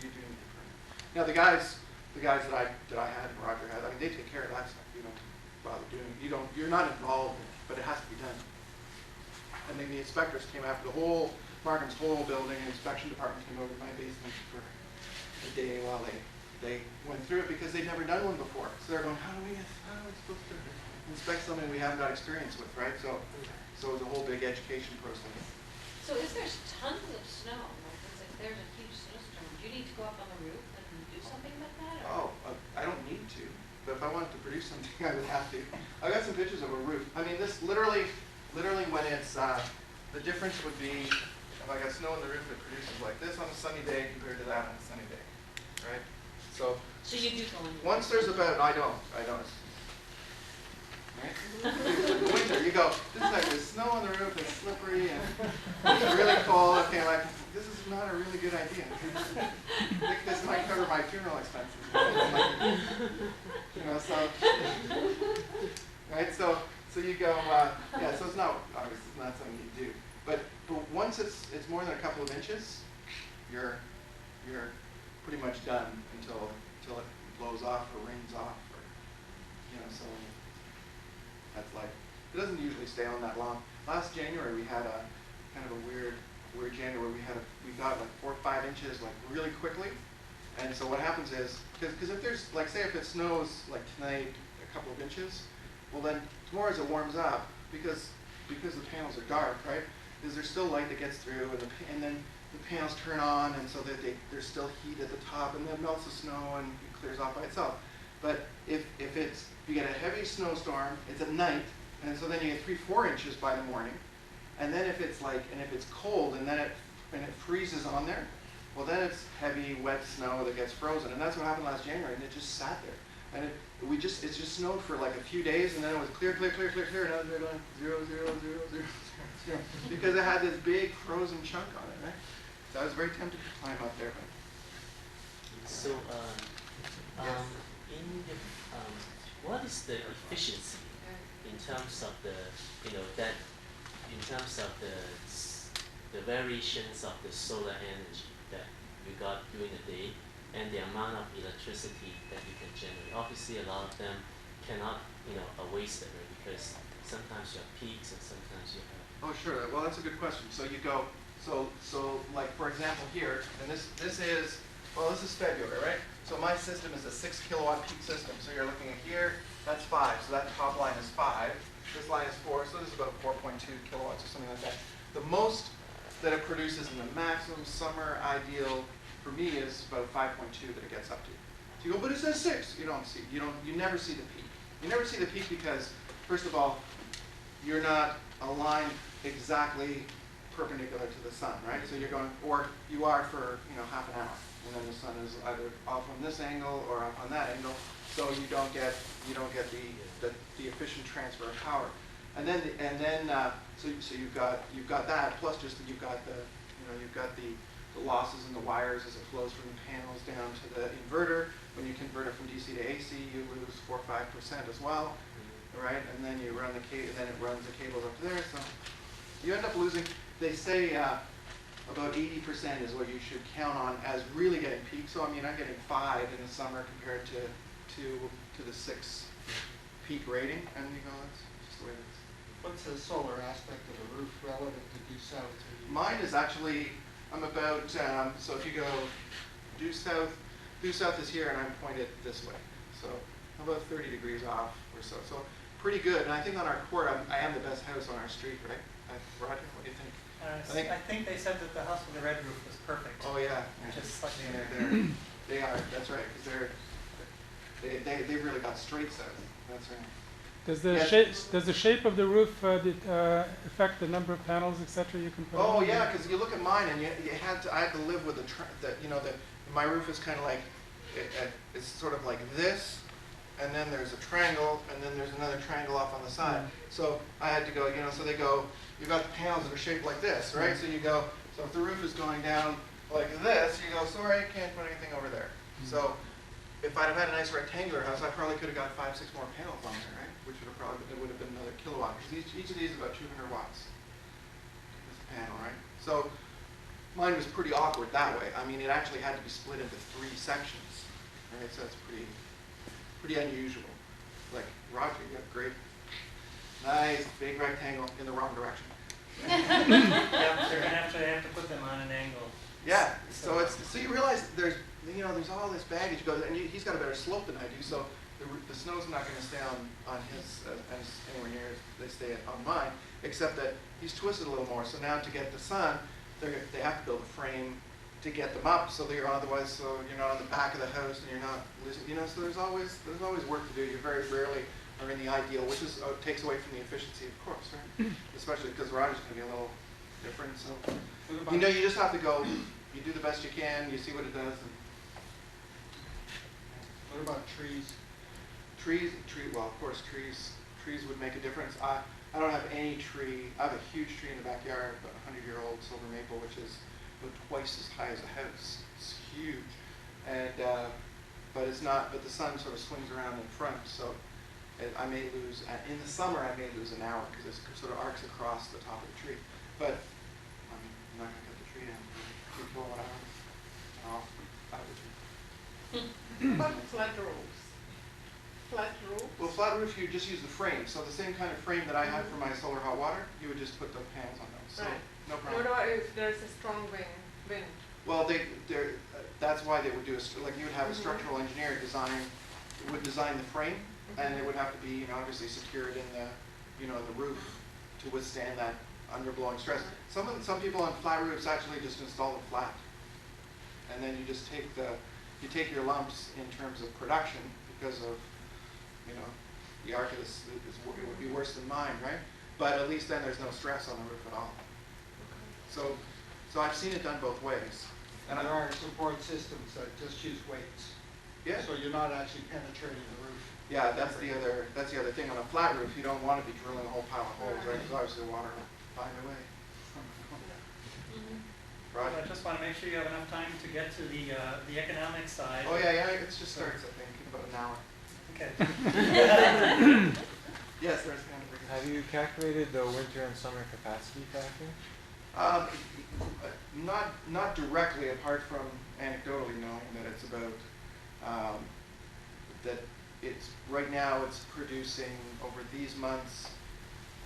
You do need a permit. Now the guys that I had and Roger had, I mean, they take care of that stuff. You don't bother doing it. You're not involved in it, but it has to be done. And then the inspectors came after the whole Markham's whole building. The inspection department came over to my basement for a day while they went through it because they'd never done one before. So they're going, how are we supposed to inspect something we haven't got experience with, right? So it was a whole big education process. So is there tons of snow, like if there's a huge snowstorm, do you need to go up on the roof and do something like that? Or? I don't need to, but if I wanted to produce something, I would have to. I got some pictures of a roof. I mean, this literally when it's, the difference would be, if I got snow on the roof, it produces like this on a sunny day compared to that on a sunny day, right? So you do go in. once there's about, I don't. Right? Winter, you go, this is like there's snow on the roof, it's slippery, and it's really cold. Okay, I'm like, this is not a really good idea. This might cover my funeral expenses. You know, so, right? So you go, yeah. So it's not obviously it's not something you do, but once it's more than a couple of inches, you're pretty much done until it blows off or rains off, or you know. So that's like, it doesn't usually stay on that long. Last January we had a kind of a weird January. We got like 4 or 5 inches like really quickly, and so what happens is because if there's like say if it snows like tonight a couple of inches, well then tomorrow as it warms up because the panels are dark, right? Is there's still light that gets through, and then the panels turn on, and so that there's still heat at the top, and then melts the snow and it clears off by itself. But if you get a heavy snowstorm, it's at night, and so then you get 3 or 4 inches by the morning, and then if it's cold and then it freezes on there, well then it's heavy wet snow that gets frozen, and that's what happened last January, and it just sat there, and it just snowed for like a few days, and then it was clear, and now they're going 0, 0, 0, 0, 0, because it had this big frozen chunk on it, right? So I was very tempted to climb up there. But So, what is the efficiency in terms of the variations of the solar energy that you got during the day and the amount of electricity that you can generate? Obviously, a lot of them cannot, waste it, right? Because sometimes you have peaks and sometimes you have. Oh, sure. Well, that's a good question. So you go, so like for example here, and this is February, right? So my system is a 6 kilowatt peak system. So you're looking at here, that's 5. So that top line is 5. This line is 4. So this is about 4.2 kilowatts or something like that. The most that it produces in the maximum summer ideal for me is about 5.2 that it gets up to. So you go, but it says 6. You never see the peak. You never see the peak because, first of all, you're not aligned exactly perpendicular to the sun, right? So you're going, or you are for half an hour, and then the sun is either off on this angle or off on that angle, so you don't get the efficient transfer of power. And then so you've got that plus just that you've got the losses in the wires as it flows from the panels down to the inverter. When you convert it from DC to AC, you lose 4 or 5% as well. Right, and then you run the cable, then it runs the cables up there. So you end up losing. They say about 80% is what you should count on as really getting peak. So I mean, I'm getting 5 in the summer compared to the 6 peak rating, and you go, that's just the way it is. What's the solar aspect of the roof relative to due south? Mine is actually, I'm about so if you go due south is here, and I'm pointed this way. So I'm about 30 degrees off or so. So pretty good, and I think on our court, I am the best house on our street, right? Roger, what do you think? I think they said that the house with the red roof was perfect. Oh yeah, Just slightly they are. That's right, because they really got straight south. That's right. Does the shape of the roof affect the number of panels, etc. you can put? Oh yeah, because you look at mine, and I had to live with my roof is kind of like it's sort of like this. And then there's a triangle, and then there's another triangle off on the side. So I had to go, so they go, you've got the panels that are shaped like this, right? So you go, so if the roof is going down like this, you go, sorry, can't put anything over there. So if I'd have had a nice rectangular house, I probably could have got 5, 6 more panels on there, right? Which would have probably, it would have been another kilowatt. Because each of these is about 200 watts. This panel, right? So mine was pretty awkward that way. I mean, it actually had to be split into 3 sections, right? So it's pretty unusual. Like, Roger, you have great, nice, big rectangle in the wrong direction. Yeah, they're gonna have to put them on an angle. Yeah, so you realize there's all this baggage goes, and he's got a better slope than I do, so the snow's not going to stay on his anywhere near as they stay on mine, except that he's twisted a little more. So now to get the sun, they have to build a frame to get them up, so you're otherwise you're not on the back of the house and you're not losing. So there's always work to do. You very rarely are in the ideal, which takes away from the efficiency, of course, right? Especially because Roger's going to be a little different. So you just have to go. You do the best you can. You see what it does. What about trees? Well, of course, trees would make a difference. I don't have any tree. I have a huge tree in the backyard, about 100-year-old silver maple, which is about twice as high as a house. It's huge, and but it's not. But the sun sort of swings around in front, so I may lose. In the summer, I may lose an hour because it sort of arcs across the top of the tree. But I'm not going to cut the tree down for 2 kilowatt hours. I'll cut the tree. But flat roofs. Flat roofs? Well, flat roof, you just use the frame. So the same kind of frame that I have for my solar hot water, you would just put the panels on those. So right. no problem. What about if there's a strong wind? Well, that's why they would do like you would have a structural engineer would design the frame, and it would have to be obviously secured in the roof to withstand that underblowing stress. Some people on flat roofs actually just install it flat, and then you just take your lumps in terms of production because of the Arcus it would be worse than mine, right? But at least then there's no stress on the roof at all. So I've seen it done both ways. And there are support systems that just use weights. Yeah. So you're not actually penetrating the roof. Yeah, that's the other thing. On a flat roof, you don't want to be drilling a whole pile of holes, right? Because obviously the water will find a way. Right. I just want to make sure you have enough time to get to the economic side. Oh yeah, it just starts I think in about an hour. Okay. Yes, there's kind of. Have you calculated the winter and summer capacity factor? Not directly, apart from anecdotally knowing that it's about that it's right now it's producing over these months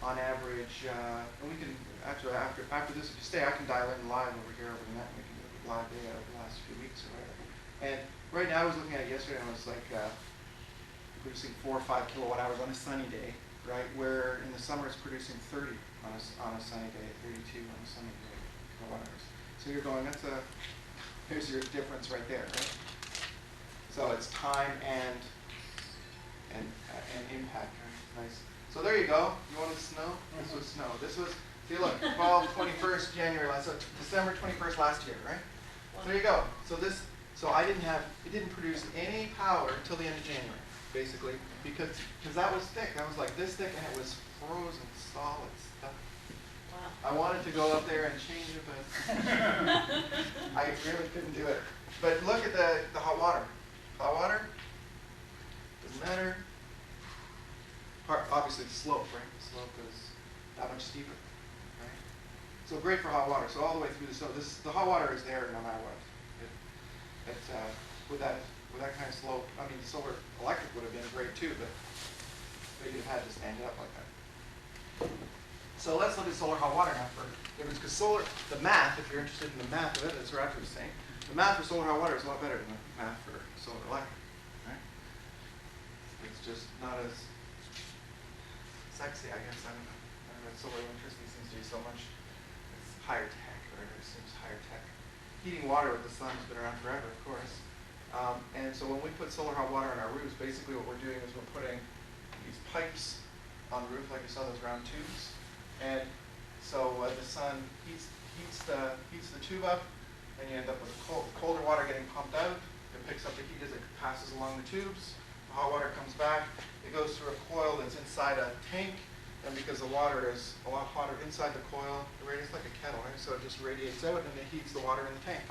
on average, and we can actually after this, if you stay, I can dial in live over here over the net. We can look at live data over the last few weeks or whatever. And right now, I was looking at it yesterday, and it was like producing 4 or 5 kilowatt hours on a sunny day, right? Where in the summer it's producing 30 on a sunny day, 32 on a sunny day kilowatt hours. So you're going, here's your difference right there, right? So it's time and impact, right? Nice. So there you go. You wanted snow? This was snow. This was, see look, 21st January last, so December 21st last year, right? So there you go. So it didn't produce any power until the end of January, basically, because that was thick. That was like this thick, and it was frozen solid stuff. Wow. I wanted to go up there and change it, but I really couldn't do it. But look at the hot water. Hot water doesn't matter. Obviously the slope, right? The slope is that much steeper, right? So great for hot water. So all the way through the snow, the hot water is there no matter what. With that kind of slope, I mean, solar electric would have been great too, but you'd have had to stand it up like that. So let's look at solar hot water now for difference, because the math, if you're interested in the math of it, as Roger was saying, the math for solar hot water is a lot better than the math for solar electric, right? It's just not as sexy, I guess. I don't know. Solar electricity seems to be so much, it's higher tech, or it seems higher tech. Heating water with the sun has been around forever, of course. And so when we put solar hot water on our roofs, basically what we're doing is we're putting these pipes on the roof, like you saw those round tubes. And so the sun heats the tube up, and you end up with colder water getting pumped out. It picks up the heat as it passes along the tubes. The hot water comes back. It goes through a coil that's inside a tank, and because the water is a lot hotter inside the coil, it's like a kettle, right? So it just radiates out and it heats the water in the tank.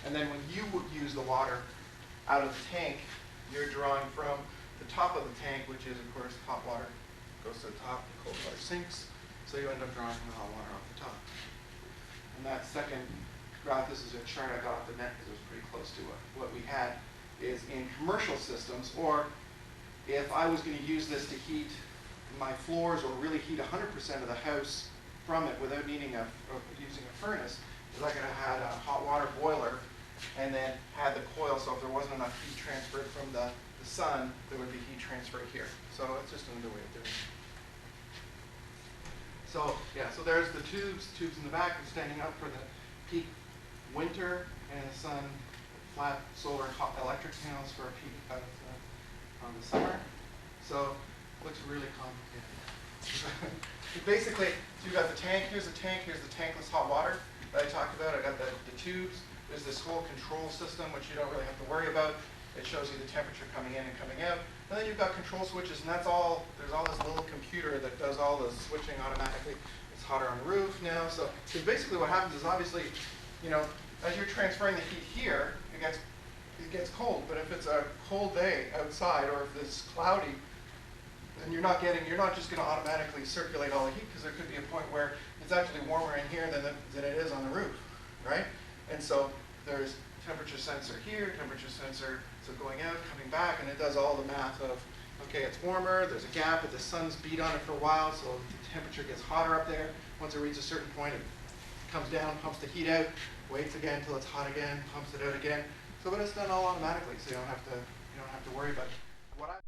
And then when you would use the water out of the tank, you're drawing from the top of the tank, which is, of course, hot water goes to the top, the cold water sinks, so you end up drawing the hot water off the top. And that second graph, this is a chart I got off the net because it was pretty close to what we had, is in commercial systems, or if I was going to use this to heat my floors or really heat 100% of the house from it without needing using a furnace, is I could have had a hot water boiler and then had the coil, so if there wasn't enough heat transferred from the sun, there would be heat transfer here. So it's just another way of doing it. So yeah, so there's the tubes in the back, and standing up for the peak winter, and the sun, flat solar hot electric panels for a peak on the summer. So it looks really complicated. Basically, so you've got the tank, here's the tankless hot water that I talked about. I got the tubes. There's this whole control system, which you don't really have to worry about. It shows you the temperature coming in and coming out. And then you've got control switches, and that's all, there's all this little computer that does all the switching automatically. It's hotter on the roof now. So basically what happens is, obviously, you know, as you're transferring the heat here, it gets cold. But if it's a cold day outside, or if it's cloudy, then you're not just going to automatically circulate all the heat, because there could be a point where it's actually warmer in here than it is on the roof, right? And so there's temperature sensor here, temperature sensor, so going out, coming back, and it does all the math of, okay, it's warmer, there's a gap, but the sun's beat on it for a while, so the temperature gets hotter up there. Once it reaches a certain point, it comes down, pumps the heat out, waits again until it's hot again, pumps it out again. So but it's done all automatically, so you don't have to worry about it.